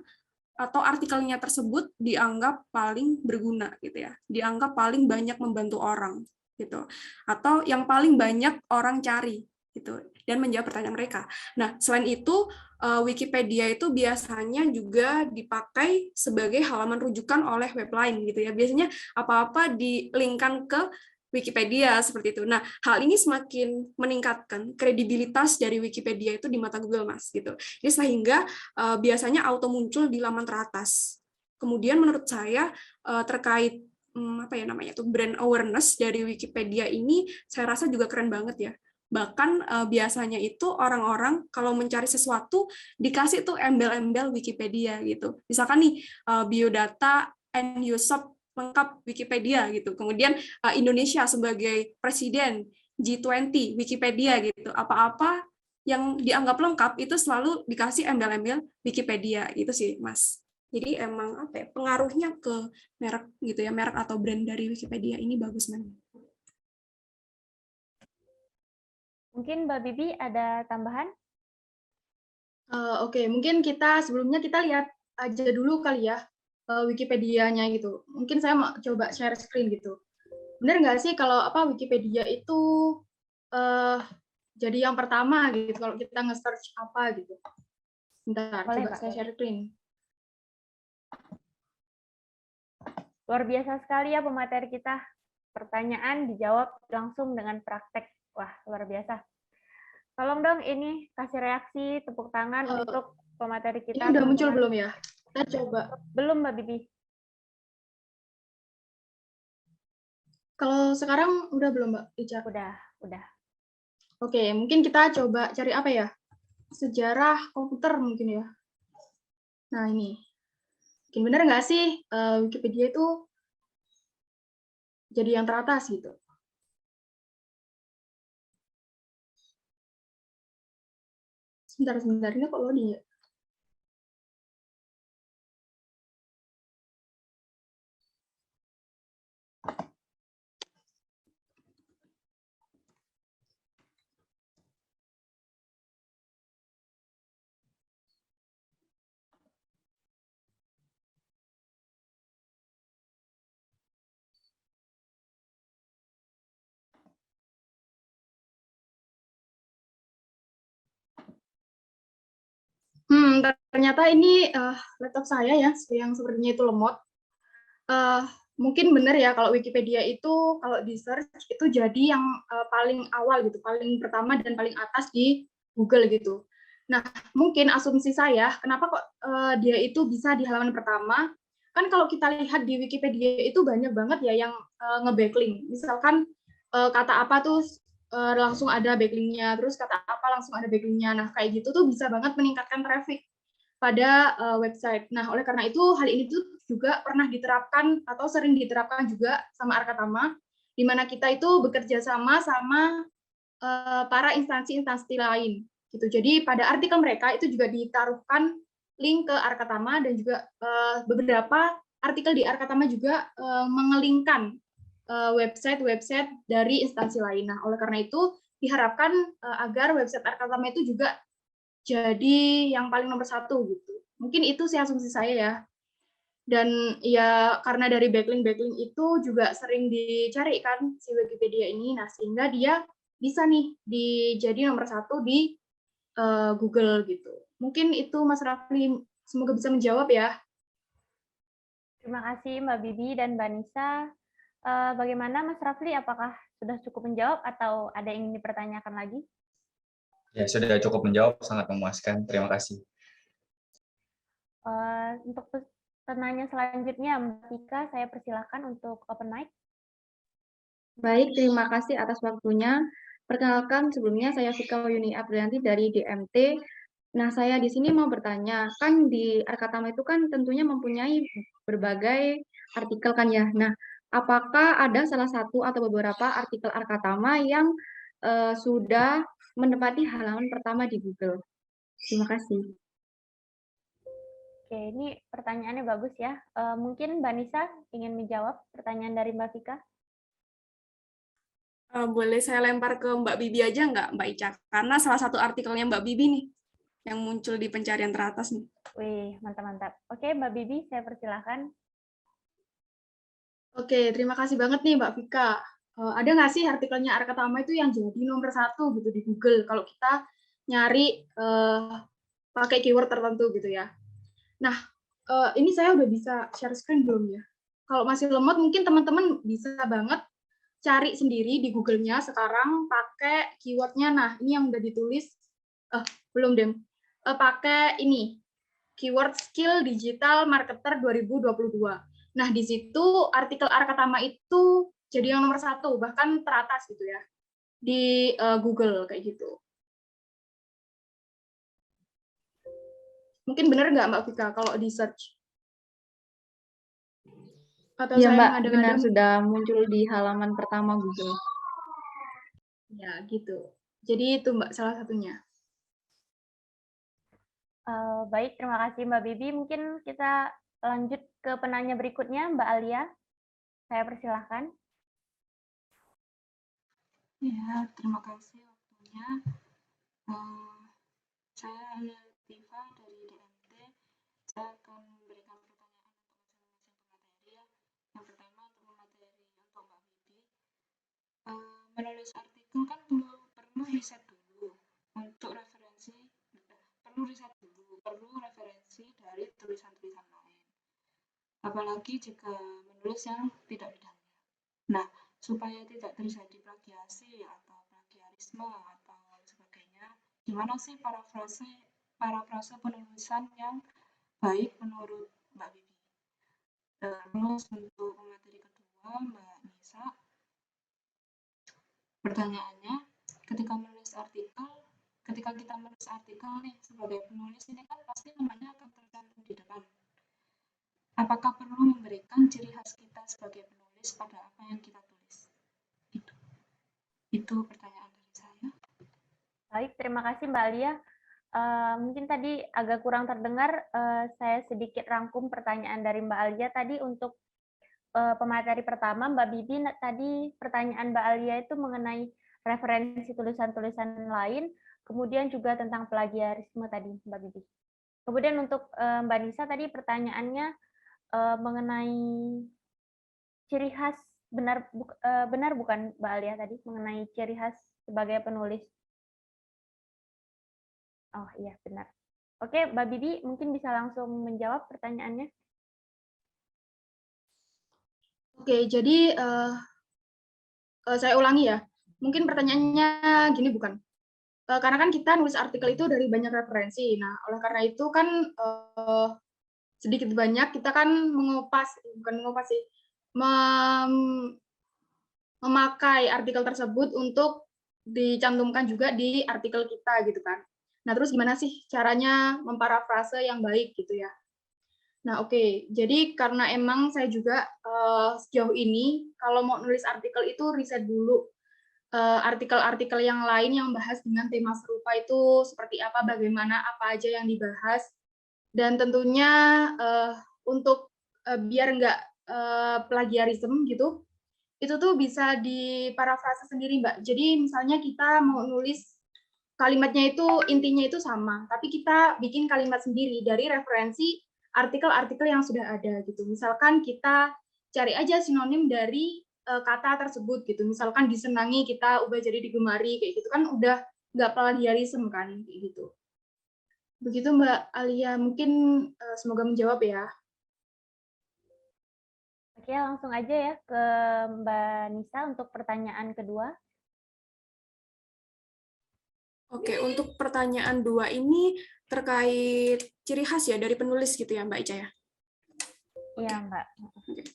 atau artikelnya tersebut dianggap paling berguna gitu ya, dianggap paling banyak membantu orang gitu, atau yang paling banyak orang cari gitu dan menjawab pertanyaan mereka. Nah, selain itu Wikipedia itu biasanya juga dipakai sebagai halaman rujukan oleh web lain gitu ya. Biasanya apa-apa di-linkkan ke Wikipedia seperti itu. Nah, hal ini semakin meningkatkan kredibilitas dari Wikipedia itu di mata Google, Mas, gitu. Jadi sehingga biasanya auto muncul di laman teratas. Kemudian menurut saya terkait apa ya namanya itu brand awareness dari Wikipedia ini saya rasa juga keren banget ya. Bahkan biasanya itu orang-orang kalau mencari sesuatu dikasih tuh embel-embel Wikipedia gitu. Misalkan nih biodata and USOP lengkap Wikipedia gitu. Kemudian Indonesia sebagai presiden G20 Wikipedia gitu. Apa-apa yang dianggap lengkap itu selalu dikasih embel-embel Wikipedia gitu sih, Mas. Jadi emang apa ya, pengaruhnya ke merek gitu ya, merek atau brand dari Wikipedia ini bagus banget. Mungkin Mbak Bibi ada tambahan? Oke, mungkin sebelumnya kita lihat aja dulu kali ya Wikipedia-nya gitu. Mungkin saya mau coba share screen gitu. Benar nggak sih kalau Wikipedia itu jadi yang pertama gitu kalau kita nge-search apa gitu. Bentar, Boleh, coba Mbak. saya share screen. Luar biasa sekali ya pemateri kita. Pertanyaan dijawab langsung dengan praktek. Wah, luar biasa. Tolong dong ini kasih reaksi, tepuk tangan untuk pemateri kita. Ini udah muncul belum ya? Kita coba. Belum, Mbak Bibi. Kalau sekarang udah belum, Mbak Ica? Udah. Oke, mungkin kita coba cari apa ya? Sejarah komputer mungkin ya. Nah, ini. Mungkin benar nggak sih Wikipedia itu jadi yang teratas gitu? Sebentar, ini kok loading ya? Ternyata ini laptop saya ya, yang sepertinya itu lemot. mungkin benar ya kalau Wikipedia itu kalau di search itu jadi yang paling awal gitu, paling pertama dan paling atas di Google gitu. Nah, mungkin asumsi saya kenapa kok dia itu bisa di halaman pertama? Kan kalau kita lihat di Wikipedia itu banyak banget ya yang nge-backlink. Misalkan kata apa tuh langsung ada backlink-nya, terus kata apa langsung ada backlink-nya. Nah, kayak gitu tuh bisa banget meningkatkan traffic pada website. Nah, oleh karena itu hal ini tuh juga pernah diterapkan atau sering diterapkan juga sama Arkatama, di mana kita itu bekerja sama para instansi-instansi lain. Gitu. Jadi pada artikel mereka itu juga ditaruhkan link ke Arkatama dan juga beberapa artikel di Arkatama juga mengelingkan website-website dari instansi lain. Nah, oleh karena itu diharapkan agar website Arkatama itu juga jadi yang paling nomor 1 gitu. Mungkin itu sih asumsi saya ya. Dan ya karena dari backlink itu juga sering dicari kan si Wikipedia ini, nah sehingga dia bisa nih jadi nomor 1 di Google gitu. Mungkin itu Mas Rafli, semoga bisa menjawab ya. Terima kasih Mbak Bibi dan Mbak Nisa. Bagaimana Mas Rafli, apakah sudah cukup menjawab atau ada yang ingin dipertanyakan lagi? Ya, sudah cukup menjawab, sangat memuaskan. Terima kasih. Untuk penanya selanjutnya, Mbak Tika, saya persilahkan untuk open mic. Baik, terima kasih atas waktunya. Perkenalkan, sebelumnya saya Vika Yuni Aprianti dari DMT. Nah, saya di sini mau bertanya, kan di Arkatama itu kan tentunya mempunyai berbagai artikel kan ya. Nah, apakah ada salah satu atau beberapa artikel Arkatama yang sudah menempati halaman pertama di Google? Terima kasih. Oke, ini pertanyaannya bagus ya. Mungkin Mbak Nisa ingin menjawab pertanyaan dari Mbak Vika? Boleh saya lempar ke Mbak Bibi aja nggak, Mbak Ica? Karena salah satu artikelnya Mbak Bibi nih, yang muncul di pencarian teratas nih. Wih, mantap-mantap. Oke, Mbak Bibi, saya persilahkan. Oke, terima kasih banget nih Mbak Vika. Ada nggak sih artikelnya Arkatama itu yang jadi nomor 1 gitu di Google kalau kita nyari pakai keyword tertentu gitu ya. Nah, ini saya udah bisa share screen belum ya? Kalau masih lemot mungkin teman-teman bisa banget cari sendiri di Google-nya sekarang pakai keyword-nya. Nah, ini yang udah ditulis, belum deh, pakai ini, keyword skill digital marketer 2022. Nah, di situ artikel Arkatama itu jadi yang nomor 1, bahkan teratas gitu ya, di Google kayak gitu. Mungkin benar nggak Mbak Vika kalau di search? Atau Iya saya Mbak, mengada-ngada? benar sudah muncul di halaman pertama Google. Ya, gitu. Jadi itu Mbak salah satunya. Baik, terima kasih Mbak Bibi. Mungkin kita lanjut ke penanya berikutnya, Mbak Alia. Saya persilahkan. Ya, terima kasih waktunya. Saya Alia Tifa dari DMT. Saya akan memberikan pertanyaan untuk masing-masing pemateri ya. Yang pertama untuk pemateri untuk Mbak Bibi. Menulis artikel kan perlu riset dulu untuk referensi, perlu riset dulu, perlu referensi dari tulisan-tulisan lain. Apalagi jika menulis yang tidak bidangnya. Nah, supaya tidak terjadi plagiasi atau plagiarisme atau sebagainya, gimana sih parafrase penulisan yang baik menurut Mbak Bibi? Terus untuk materi kedua, Mbak Nisa, pertanyaannya, ketika kita menulis artikel nih sebagai penulis ini kan pasti namanya akan tercantum di depan. Apakah perlu memberikan ciri khas kita sebagai penulis pada apa yang kita tulis? Itu pertanyaan dari saya. Baik, terima kasih Mbak Alia. Mungkin tadi agak kurang terdengar, saya sedikit rangkum pertanyaan dari Mbak Alia tadi untuk pemateri pertama, Mbak Bibi, tadi pertanyaan Mbak Alia itu mengenai referensi tulisan-tulisan lain, kemudian juga tentang plagiarisme tadi, Mbak Bibi. Kemudian untuk Mbak Nisa tadi pertanyaannya mengenai ciri khas, benar bukan Mbak Alia tadi, mengenai ciri khas sebagai penulis? Oh iya, benar. Oke, Mbak Bibi mungkin bisa langsung menjawab pertanyaannya. Oke, jadi saya ulangi ya. Mungkin pertanyaannya gini bukan? Karena kan kita nulis artikel itu dari banyak referensi. Nah, oleh karena itu kan sedikit banyak kita kan bukan mengupas sih, memakai artikel tersebut untuk dicantumkan juga di artikel kita gitu kan. Nah, terus gimana sih caranya memparafrase yang baik gitu ya? Nah, oke. Jadi karena emang saya juga sejauh ini kalau mau nulis artikel itu riset dulu artikel-artikel yang lain yang bahas dengan tema serupa itu seperti apa, bagaimana, apa aja yang dibahas, dan tentunya untuk biar nggak plagiarisme gitu, itu tuh bisa diparafrase sendiri, Mbak. Jadi misalnya kita mau nulis kalimatnya itu intinya itu sama, tapi kita bikin kalimat sendiri dari referensi artikel-artikel yang sudah ada gitu. Misalkan kita cari aja sinonim dari kata tersebut gitu. Misalkan disenangi kita ubah jadi digemari kayak gitu kan udah nggak plagiarisme kan kayak gitu. Begitu Mbak Alia, mungkin semoga menjawab ya. Oke, langsung aja ya ke Mbak Nisa untuk pertanyaan kedua. Oke, untuk pertanyaan 2 ini terkait ciri khas ya dari penulis gitu ya, Mbak Ica ya? Iya, Mbak. Oke.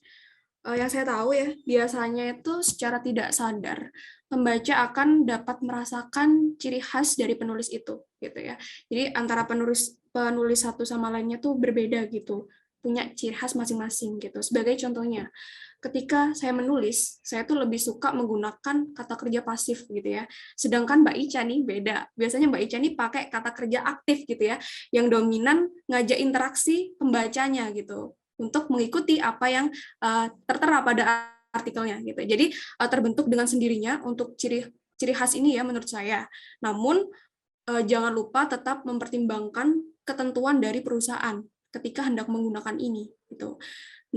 Yang saya tahu ya, biasanya itu secara tidak sadar pembaca akan dapat merasakan ciri khas dari penulis itu, gitu ya. Jadi antara penulis satu sama lainnya tuh berbeda gitu, punya ciri khas masing-masing gitu. Sebagai contohnya, ketika saya menulis, saya tuh lebih suka menggunakan kata kerja pasif gitu ya. Sedangkan Mbak Ica nih beda. Biasanya Mbak Ica nih pakai kata kerja aktif gitu ya, yang dominan ngajak interaksi pembacanya gitu untuk mengikuti apa yang tertera pada artikelnya gitu. Jadi terbentuk dengan sendirinya untuk ciri khas ini ya menurut saya. Namun jangan lupa tetap mempertimbangkan ketentuan dari perusahaan ketika hendak menggunakan ini gitu.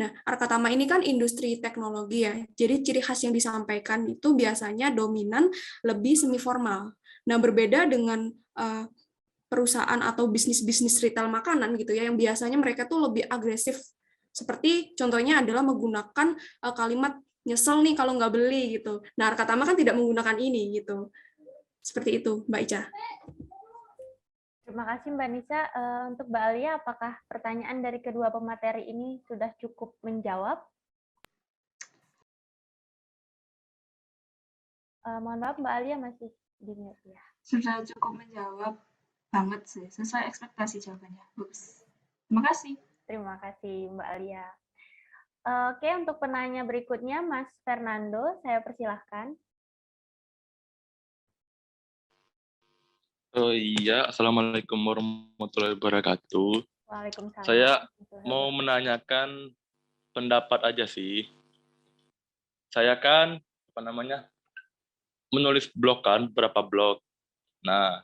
Nah, Arkatama ini kan industri teknologi ya. Jadi ciri khas yang disampaikan itu biasanya dominan lebih semi formal. Nah, berbeda dengan perusahaan atau bisnis-bisnis retail makanan gitu ya yang biasanya mereka tuh lebih agresif. Seperti contohnya adalah menggunakan kalimat nyesel nih kalau nggak beli gitu. Nah, Arkatama kan tidak menggunakan ini gitu. Seperti itu, Mbak Ica. Terima kasih Mbak Nisa. Untuk Mbak Alia, apakah pertanyaan dari kedua pemateri ini sudah cukup menjawab? Mohon maaf Mbak Alia masih di mute ya. Sudah cukup menjawab banget sih, sesuai ekspektasi jawabannya. Bagus. Terima kasih. Terima kasih Mbak Alia. Oke, untuk penanya berikutnya Mas Fernando, saya persilahkan. Oh iya, Assalamualaikum warahmatullahi wabarakatuh. Waalaikumsalam. Saya mau menanyakan pendapat aja sih. Saya kan, menulis blog kan, berapa blog. Nah,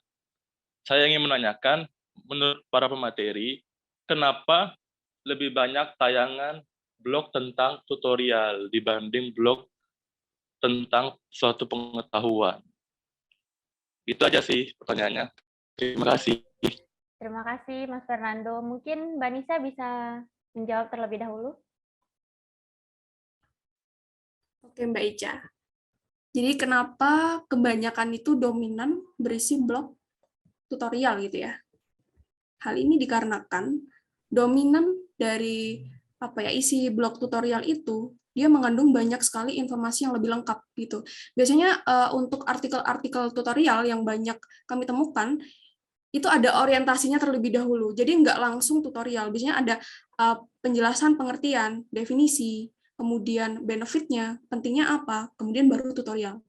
saya ingin menanyakan, menurut para pemateri, kenapa lebih banyak tayangan blog tentang tutorial dibanding blog tentang suatu pengetahuan? Itu aja sih pertanyaannya. Terima kasih. Terima kasih Mas Fernando. Mungkin Mbak Nisa bisa menjawab terlebih dahulu. Oke Mbak Ica. Jadi kenapa kebanyakan itu dominan berisi blog tutorial gitu ya? Hal ini dikarenakan dominan dari isi blog tutorial itu dia mengandung banyak sekali informasi yang lebih lengkap gitu. Biasanya untuk artikel-artikel tutorial yang banyak kami temukan itu ada orientasinya terlebih dahulu. Jadi nggak langsung tutorial. Biasanya ada penjelasan pengertian, definisi, kemudian benefitnya, pentingnya apa, kemudian baru tutorial.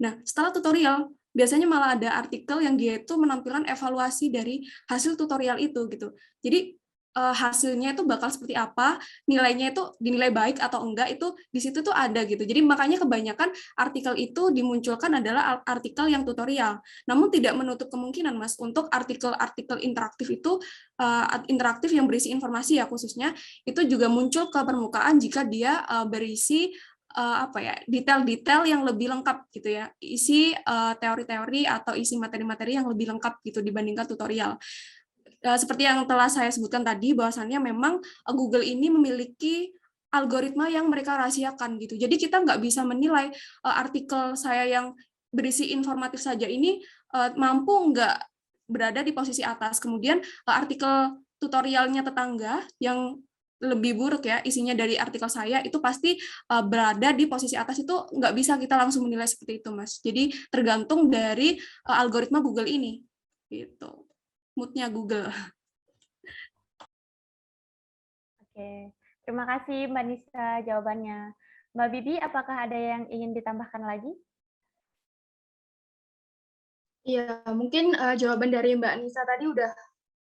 Nah, setelah tutorial biasanya malah ada artikel yang dia itu menampilkan evaluasi dari hasil tutorial itu gitu. Jadi hasilnya itu bakal seperti apa, nilainya itu dinilai baik atau enggak itu di situ tuh ada gitu. Jadi makanya kebanyakan artikel itu dimunculkan adalah artikel yang tutorial. Namun tidak menutup kemungkinan Mas untuk artikel-artikel interaktif itu interaktif yang berisi informasi ya khususnya itu juga muncul ke permukaan jika dia berisi detail-detail yang lebih lengkap gitu ya, isi teori-teori atau isi materi-materi yang lebih lengkap gitu dibandingkan tutorial. Seperti yang telah saya sebutkan tadi, bahwasannya memang Google ini memiliki algoritma yang mereka rahasiakan gitu. Jadi kita nggak bisa menilai artikel saya yang berisi informatif saja ini mampu nggak berada di posisi atas. Kemudian artikel tutorialnya tetangga yang lebih buruk ya isinya dari artikel saya itu pasti berada di posisi atas, itu nggak bisa kita langsung menilai seperti itu, Mas. Jadi tergantung dari algoritma Google ini, gitu. Moodnya Google. Oke. Terima kasih Mbak Nisa jawabannya. Mbak Bibi, apakah ada yang ingin ditambahkan lagi? Iya, mungkin jawaban dari Mbak Nisa tadi udah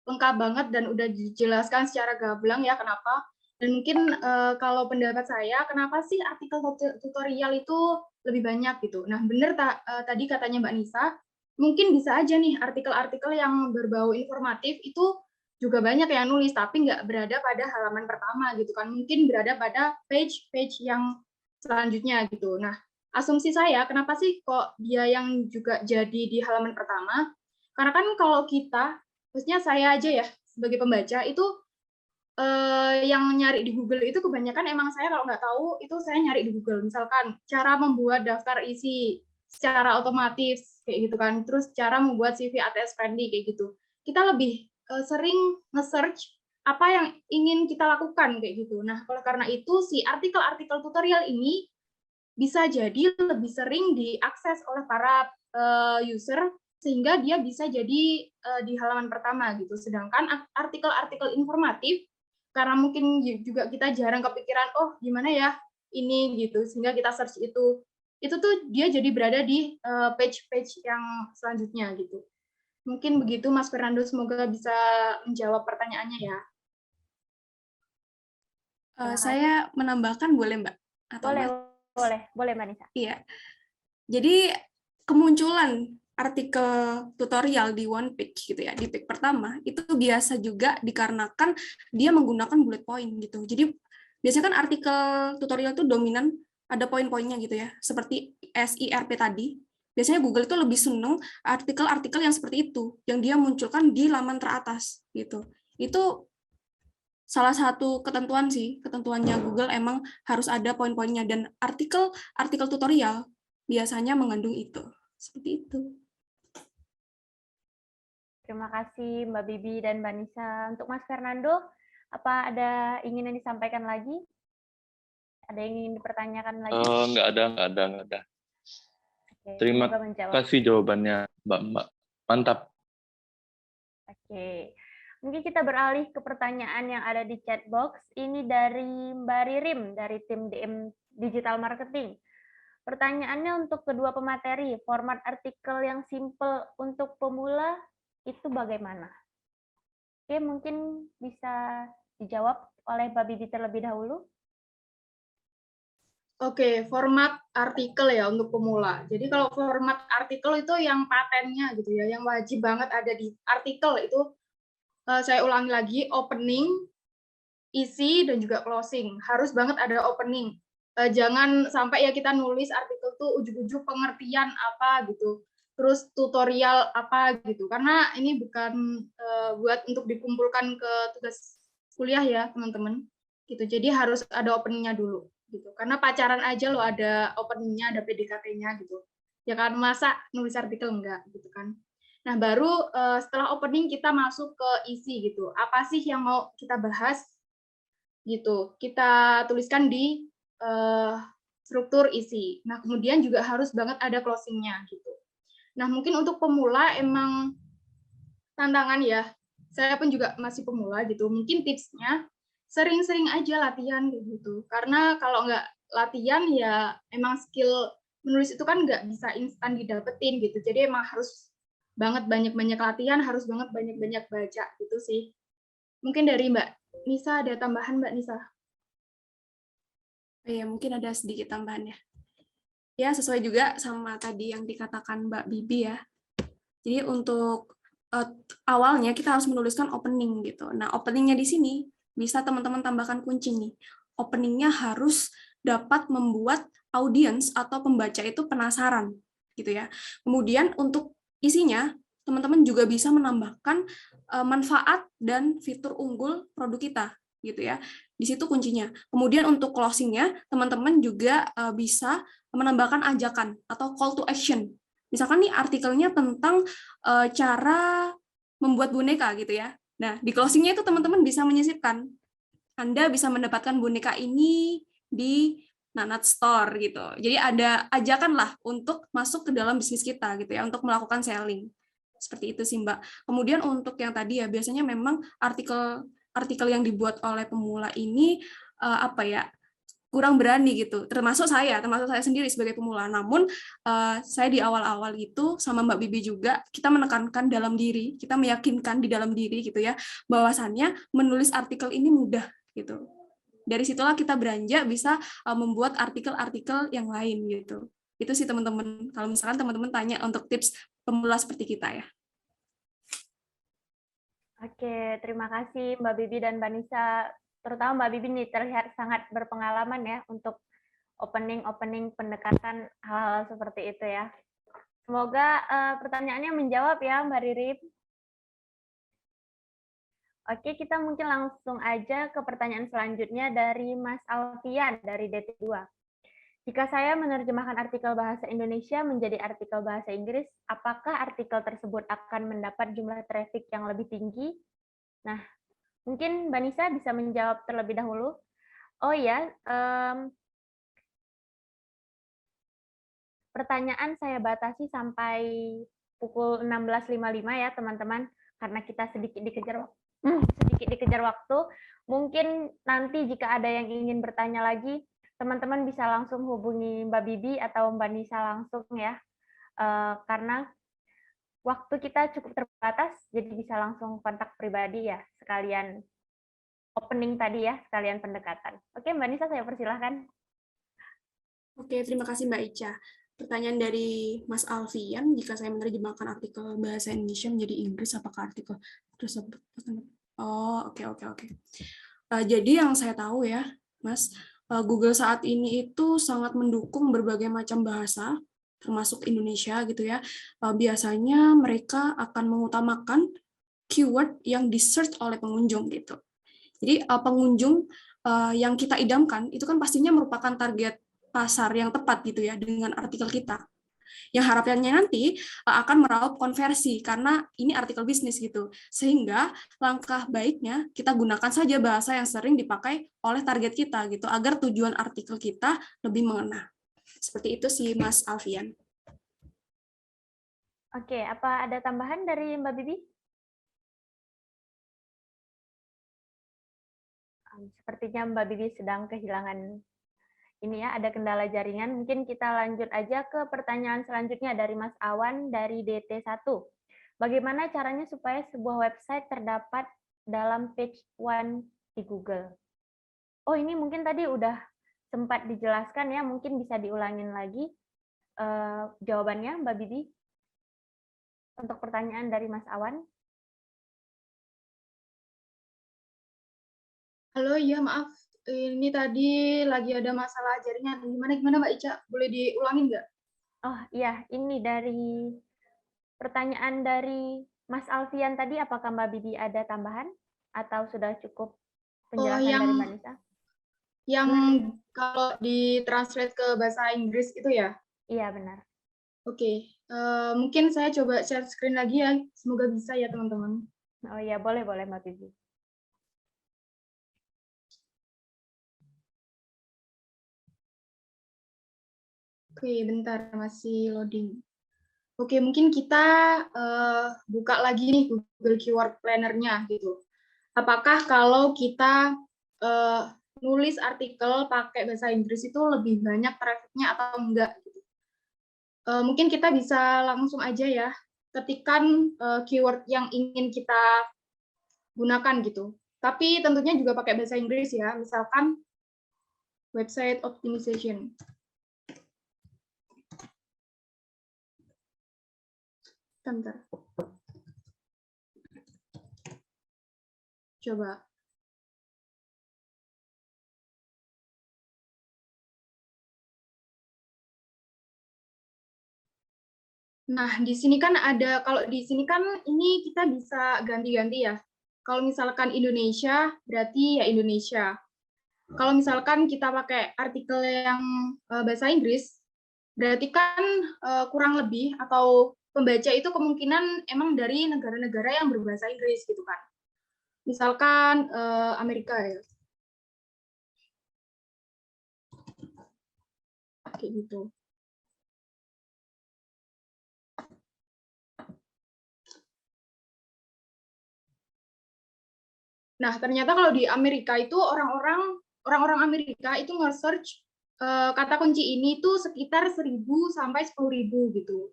lengkap banget dan udah dijelaskan secara gamblang ya kenapa. Dan mungkin kalau pendapat saya, kenapa sih artikel tutorial itu lebih banyak gitu. Nah, benar tadi katanya Mbak Nisa, mungkin bisa aja nih artikel-artikel yang berbau informatif itu juga banyak yang nulis, tapi nggak berada pada halaman pertama gitu kan. Mungkin berada pada page-page yang selanjutnya gitu. Nah, asumsi saya, kenapa sih kok dia yang juga jadi di halaman pertama? Karena kan kalau kita, maksudnya saya aja ya, sebagai pembaca, itu yang nyari di Google itu kebanyakan emang saya kalau nggak tahu, itu saya nyari di Google. Misalkan, cara membuat daftar isi secara otomatis, kayak gitu kan. Terus cara membuat CV ATS friendly, kayak gitu. Kita lebih sering nge-search apa yang ingin kita lakukan, kayak gitu. Nah, oleh karena itu, si artikel-artikel tutorial ini bisa jadi lebih sering diakses oleh para user sehingga dia bisa jadi di halaman pertama gitu. Sedangkan artikel-artikel informatif karena mungkin juga kita jarang kepikiran oh gimana ya ini gitu sehingga kita search itu tuh dia jadi berada di page-page yang selanjutnya gitu. Mungkin begitu Mas Fernando, semoga bisa menjawab pertanyaannya ya. Saya menambahkan boleh Mbak? Atau Boleh Mbak Nisa. Iya. Jadi kemunculan artikel tutorial di one page gitu ya, di page pertama, itu biasa juga dikarenakan dia menggunakan bullet point gitu. Jadi biasanya kan artikel tutorial itu dominan ada poin-poinnya gitu ya, seperti SIRP tadi. Biasanya Google itu lebih seneng artikel-artikel yang seperti itu, yang dia munculkan di laman teratas gitu. Itu salah satu ketentuan sih, ketentuannya Google emang harus ada poin-poinnya, dan artikel tutorial biasanya mengandung itu. Seperti itu. Terima kasih Mbak Bibi dan Mbak Nisa. Untuk Mas Fernando, apa ada ingin disampaikan lagi? Ada yang ingin dipertanyakan lagi? Nggak ada. Oke, terima kasih jawabannya, Mbak. Mantap. Oke. Mungkin kita beralih ke pertanyaan yang ada di chat box. Ini dari Mbak Ririm, dari tim DM Digital Marketing. Pertanyaannya untuk kedua pemateri, format artikel yang simple untuk pemula itu bagaimana? Oke, mungkin bisa dijawab oleh Mbak Bibi terlebih dahulu. Oke, format artikel ya untuk pemula. Jadi kalau format artikel itu yang patennya gitu ya, yang wajib banget ada di artikel itu, saya ulangi lagi, opening, isi, dan juga closing. Harus banget ada opening. Jangan sampai ya kita nulis artikel tuh ujug-ujug pengertian apa gitu, terus tutorial apa gitu. Karena ini bukan buat untuk dikumpulkan ke tugas kuliah ya teman-teman. Gitu. Jadi harus ada openingnya dulu. Gitu. Karena pacaran aja lo ada openingnya, ada PDKT-nya gitu. Ya kan, masa nulis artikel enggak gitu kan. Nah, baru setelah opening kita masuk ke isi gitu. Apa sih yang mau kita bahas gitu. Kita tuliskan di struktur isi. Nah, kemudian juga harus banget ada closing-nya gitu. Nah, mungkin untuk pemula emang tantangan ya. Saya pun juga masih pemula gitu. Mungkin tipsnya sering-sering aja latihan gitu. Karena kalau nggak latihan ya emang skill menulis itu kan nggak bisa instan didapetin gitu. Jadi emang harus banget banyak-banyak latihan, harus banget banyak-banyak baca gitu sih. Mungkin dari Mbak Nisa ada tambahan, Mbak Nisa? Ya, mungkin ada sedikit tambahannya. Ya, sesuai juga sama tadi yang dikatakan Mbak Bibi ya. Jadi untuk awalnya kita harus menuliskan opening gitu. Nah, openingnya di sini bisa teman-teman tambahkan kunci nih. Openingnya harus dapat membuat audiens atau pembaca itu penasaran gitu ya. Kemudian untuk isinya, teman-teman juga bisa menambahkan manfaat dan fitur unggul produk kita gitu ya. Di situ kuncinya. Kemudian untuk closing-nya, teman-teman juga bisa menambahkan ajakan atau call to action. Misalkan nih artikelnya tentang cara membuat boneka gitu ya. Nah, di closing-nya itu teman-teman bisa menyisipkan, Anda bisa mendapatkan boneka ini di Nanat Store gitu. Jadi ada ajakan lah untuk masuk ke dalam bisnis kita gitu ya, untuk melakukan selling. Seperti itu sih Mbak. Kemudian untuk yang tadi ya, biasanya memang artikel yang dibuat oleh pemula ini kurang berani gitu. Termasuk saya sendiri sebagai pemula. Namun saya di awal-awal itu sama Mbak Bibi juga, kita menekankan dalam diri, kita meyakinkan di dalam diri gitu ya, bahwasannya menulis artikel ini mudah gitu. Dari situlah kita beranjak bisa membuat artikel-artikel yang lain gitu. Itu sih teman-teman. Kalau misalkan teman-teman tanya untuk tips pemula seperti kita ya. Oke, terima kasih Mbak Bibi dan Mbak Nisa. Terutama Mbak Bibi nih terlihat sangat berpengalaman ya untuk opening pendekatan hal-hal seperti itu ya. Semoga pertanyaannya menjawab ya Mbak Ririp. Oke, kita mungkin langsung aja ke pertanyaan selanjutnya dari Mas Alfian dari DT2. Jika saya menerjemahkan artikel bahasa Indonesia menjadi artikel bahasa Inggris, apakah artikel tersebut akan mendapat jumlah traffic yang lebih tinggi? Nah, mungkin Mbak Nisa bisa menjawab terlebih dahulu. Oh ya, pertanyaan saya batasi sampai pukul 16.55 ya teman-teman, karena kita sedikit dikejar waktu. Mungkin nanti jika ada yang ingin bertanya lagi, teman-teman bisa langsung hubungi Mbak Bibi atau Mbak Nisa langsung ya, karena waktu kita cukup terbatas, jadi bisa langsung kontak pribadi ya, sekalian opening tadi ya, sekalian pendekatan. Oke, Mbak Nisa, saya persilahkan. Oke, terima kasih Mbak Ica. Pertanyaan dari Mas Alfian, jika saya menerjemahkan artikel bahasa Indonesia menjadi Inggris, apakah artikel tersebut? Oh, oke. Jadi yang saya tahu ya, Mas, Google saat ini itu sangat mendukung berbagai macam bahasa, termasuk Indonesia gitu ya. Biasanya mereka akan mengutamakan keyword yang di-search oleh pengunjung gitu. Jadi pengunjung yang kita idamkan itu kan pastinya merupakan target pasar yang tepat gitu ya dengan artikel kita. Yang harapannya nanti akan meraup konversi karena ini artikel bisnis gitu. Sehingga langkah baiknya kita gunakan saja bahasa yang sering dipakai oleh target kita gitu agar tujuan artikel kita lebih mengena. Seperti itu sih Mas Alfian. Oke, apa ada tambahan dari Mbak Bibi? Sepertinya Mbak Bibi sedang kehilangan ini ya, ada kendala jaringan. Mungkin kita lanjut aja ke pertanyaan selanjutnya dari Mas Awan dari DT1. Bagaimana caranya supaya sebuah website terdapat dalam page 1 di Google? Oh, ini mungkin tadi udah sempat dijelaskan ya, mungkin bisa diulangin lagi jawabannya Mbak Bibi untuk pertanyaan dari Mas Awan. Halo, iya maaf. Ini tadi lagi ada masalah jaringan. Gimana Mbak Ica? Boleh diulangin nggak? Oh iya, ini dari pertanyaan dari Mas Alfian tadi, apakah Mbak Bibi ada tambahan? Atau sudah cukup penjelasan dari Mbak Nisa? Yang kalau ditranslate ke bahasa Inggris itu ya? Iya, benar. Oke, mungkin saya coba share screen lagi ya. Semoga bisa ya teman-teman. Oh iya, boleh Mbak Bibi. Oke, bentar, masih loading. Oke, mungkin kita buka lagi nih Google Keyword Planner-nya gitu. Apakah kalau kita nulis artikel pakai bahasa Inggris itu lebih banyak traffic-nya atau enggak? Gitu. Mungkin kita bisa langsung aja ya, ketikkan keyword yang ingin kita gunakan gitu. Tapi tentunya juga pakai bahasa Inggris ya, misalkan website optimization. Bentar. Coba. Nah, di sini kan ada, kalau di sini kan ini kita bisa ganti-ganti ya. Kalau misalkan Indonesia, berarti ya Indonesia. Kalau misalkan kita pakai artikel yang bahasa Inggris, berarti kan kurang lebih atau pembaca itu kemungkinan emang dari negara-negara yang berbahasa Inggris gitu kan. Misalkan Amerika ya. Kayak gitu. Nah, ternyata kalau di Amerika itu orang-orang Amerika itu nge-search kata kunci ini tuh sekitar 1.000 sampai 10.000 gitu.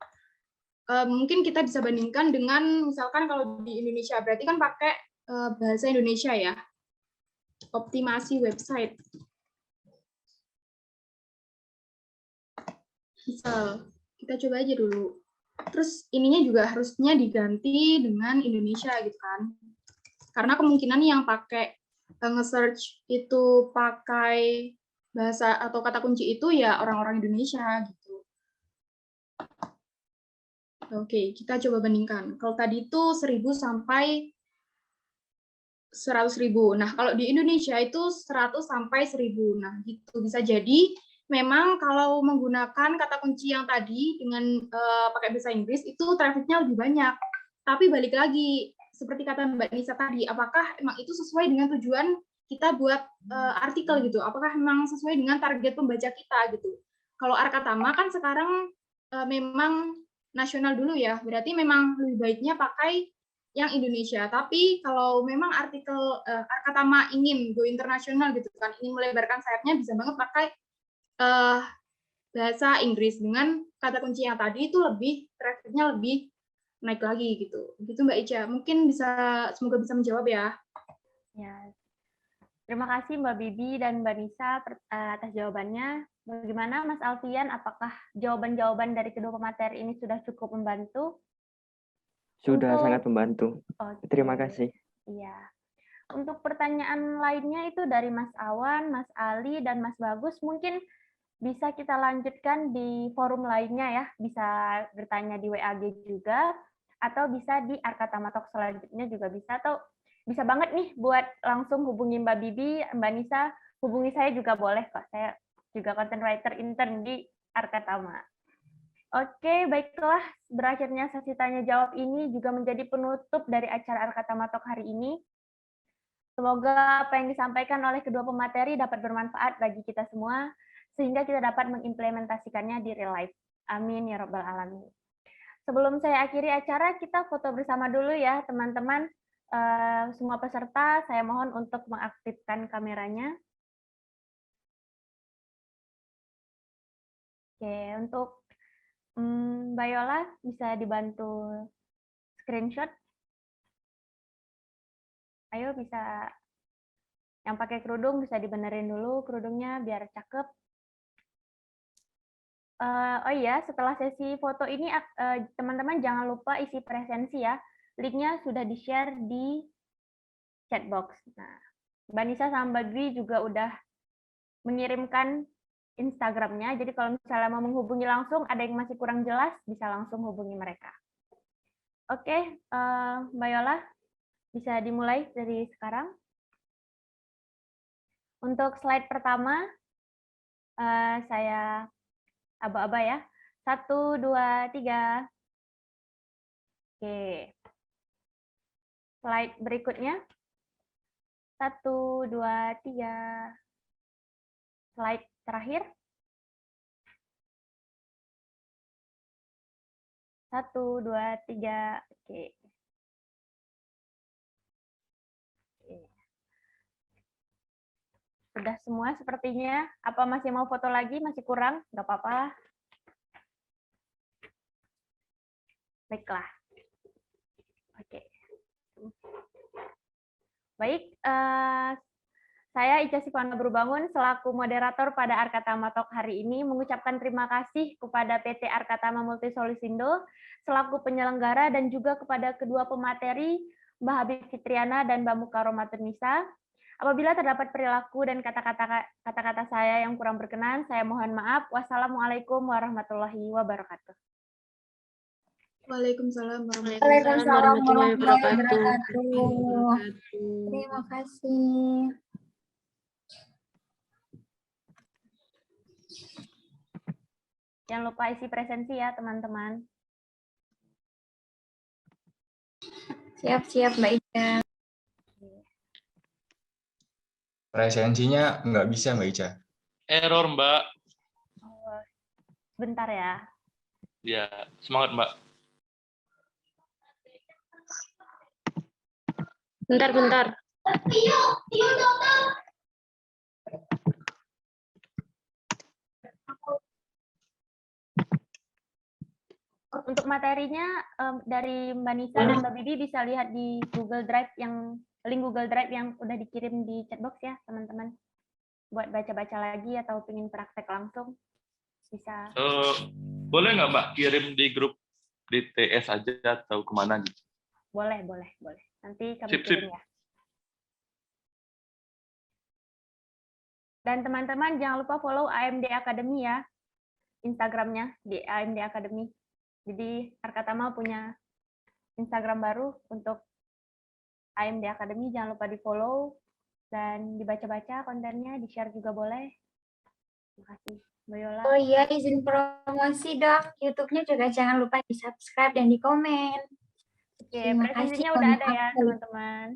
Mungkin kita bisa bandingkan dengan misalkan kalau di Indonesia, berarti kan pakai bahasa Indonesia ya. Optimasi website. Misal, kita coba aja dulu. Terus ininya juga harusnya diganti dengan Indonesia gitu kan. Karena kemungkinan yang pakai nge-search itu pakai bahasa atau kata kunci itu ya orang-orang Indonesia gitu. Oke, kita coba bandingkan. Kalau tadi itu 1.000 sampai 100.000. Nah, kalau di Indonesia itu 100 sampai 1.000. Nah, gitu bisa jadi memang kalau menggunakan kata kunci yang tadi dengan pakai bahasa Inggris itu trafficnya lebih banyak. Tapi balik lagi, seperti kata Mbak Nisa tadi, apakah emang itu sesuai dengan tujuan kita buat artikel gitu? Apakah memang sesuai dengan target pembaca kita gitu? Kalau Arkatama kan sekarang memang nasional dulu ya, berarti memang lebih baiknya pakai yang Indonesia. Tapi kalau memang artikel Arkatama ingin go internasional gitu kan, ingin melebarkan sayapnya, bisa banget pakai bahasa Inggris dengan kata kunci yang tadi itu lebih trafficnya lebih naik lagi gitu. Gitu Mbak Ica. Mungkin semoga bisa menjawab ya. Ya. Terima kasih Mbak Bibi dan Mbak Nisa atas jawabannya. Bagaimana Mas Alfian, apakah jawaban-jawaban dari kedua pemateri ini sudah cukup membantu? Sudah sangat membantu. Okay. Terima kasih. Iya. Untuk pertanyaan lainnya itu dari Mas Awan, Mas Ali, dan Mas Bagus, mungkin bisa kita lanjutkan di forum lainnya ya. Bisa bertanya di WAG juga, atau bisa di Arkatama Talk selanjutnya juga bisa, atau bisa banget nih buat langsung hubungi Mbak Bibi, Mbak Nisa, hubungi saya juga boleh kok. Saya juga content writer intern di Arkatama. Oke, baiklah. Berakhirnya sesi tanya jawab ini juga menjadi penutup dari acara Arkatama Talk hari ini. Semoga apa yang disampaikan oleh kedua pemateri dapat bermanfaat bagi kita semua, sehingga kita dapat mengimplementasikannya di real life. Amin ya Rabbal Alamin. Sebelum saya akhiri acara, kita foto bersama dulu ya, teman-teman. Semua peserta, saya mohon untuk mengaktifkan kameranya. Oke, untuk Mbak Yola, bisa dibantu screenshot. Ayo, bisa yang pakai kerudung, bisa dibenerin dulu kerudungnya biar cakep. Oh iya, setelah sesi foto ini, teman-teman jangan lupa isi presensi ya. Linknya sudah di-share di chat box. Nah, Mbak Nisa sama Mbak Dwi juga udah mengirimkan Instagramnya. Jadi kalau misalnya mau menghubungi langsung, ada yang masih kurang jelas, bisa langsung hubungi mereka. Oke, Mbak Yola, bisa dimulai dari sekarang. Untuk slide pertama, saya aba-aba ya. 1, 2, 3. Oke. Slide berikutnya. 1, 2, 3. Slide terakhir. 1, 2, 3. Oke. Sudah semua sepertinya. Apa masih mau foto lagi? Masih kurang? Nggak apa-apa. Baiklah. Oke. Baik, saya Ica Sifana Berbangun selaku moderator pada Arkatama Talk hari ini mengucapkan terima kasih kepada PT Arkatama Multisolusindo selaku penyelenggara dan juga kepada kedua pemateri Mbak Habib Fitriana dan Mbak Mukarromatun Nisa. Apabila terdapat perilaku dan kata-kata saya yang kurang berkenan, saya mohon maaf. Wassalamualaikum warahmatullahi wabarakatuh. Waalaikumsalam Waalaikumsalam warahmatullahi wabarakatuh. Terima kasih. Jangan lupa isi presensi ya, teman-teman. Siap-siap, Mbak Ica. Presensinya nggak bisa, Mbak Ica. Error, Mbak. Bentar ya. Ya, semangat, Mbak. Bentar. Untuk materinya dari Mbak Nisa dan Mbak Bibi bisa lihat di Google Drive link Google Drive yang udah dikirim di chatbox ya, teman-teman. Buat baca-baca lagi atau pengen praktek langsung bisa. Boleh nggak Mbak kirim di grup di TS aja atau kemana gitu? Boleh. Nanti kami Sip. kirim ya. Dan teman-teman jangan lupa follow AMD Academy ya. Instagramnya di AMD Academy. Jadi Arkatama punya Instagram baru untuk AMD Academy, jangan lupa di-follow dan dibaca-baca kontennya, di-share juga boleh. Terima kasih, Mbak Yola. Oh iya, izin promosi dong. YouTube-nya juga jangan lupa di-subscribe dan di-komen. Oke, presensinya udah ada ya, teman-teman.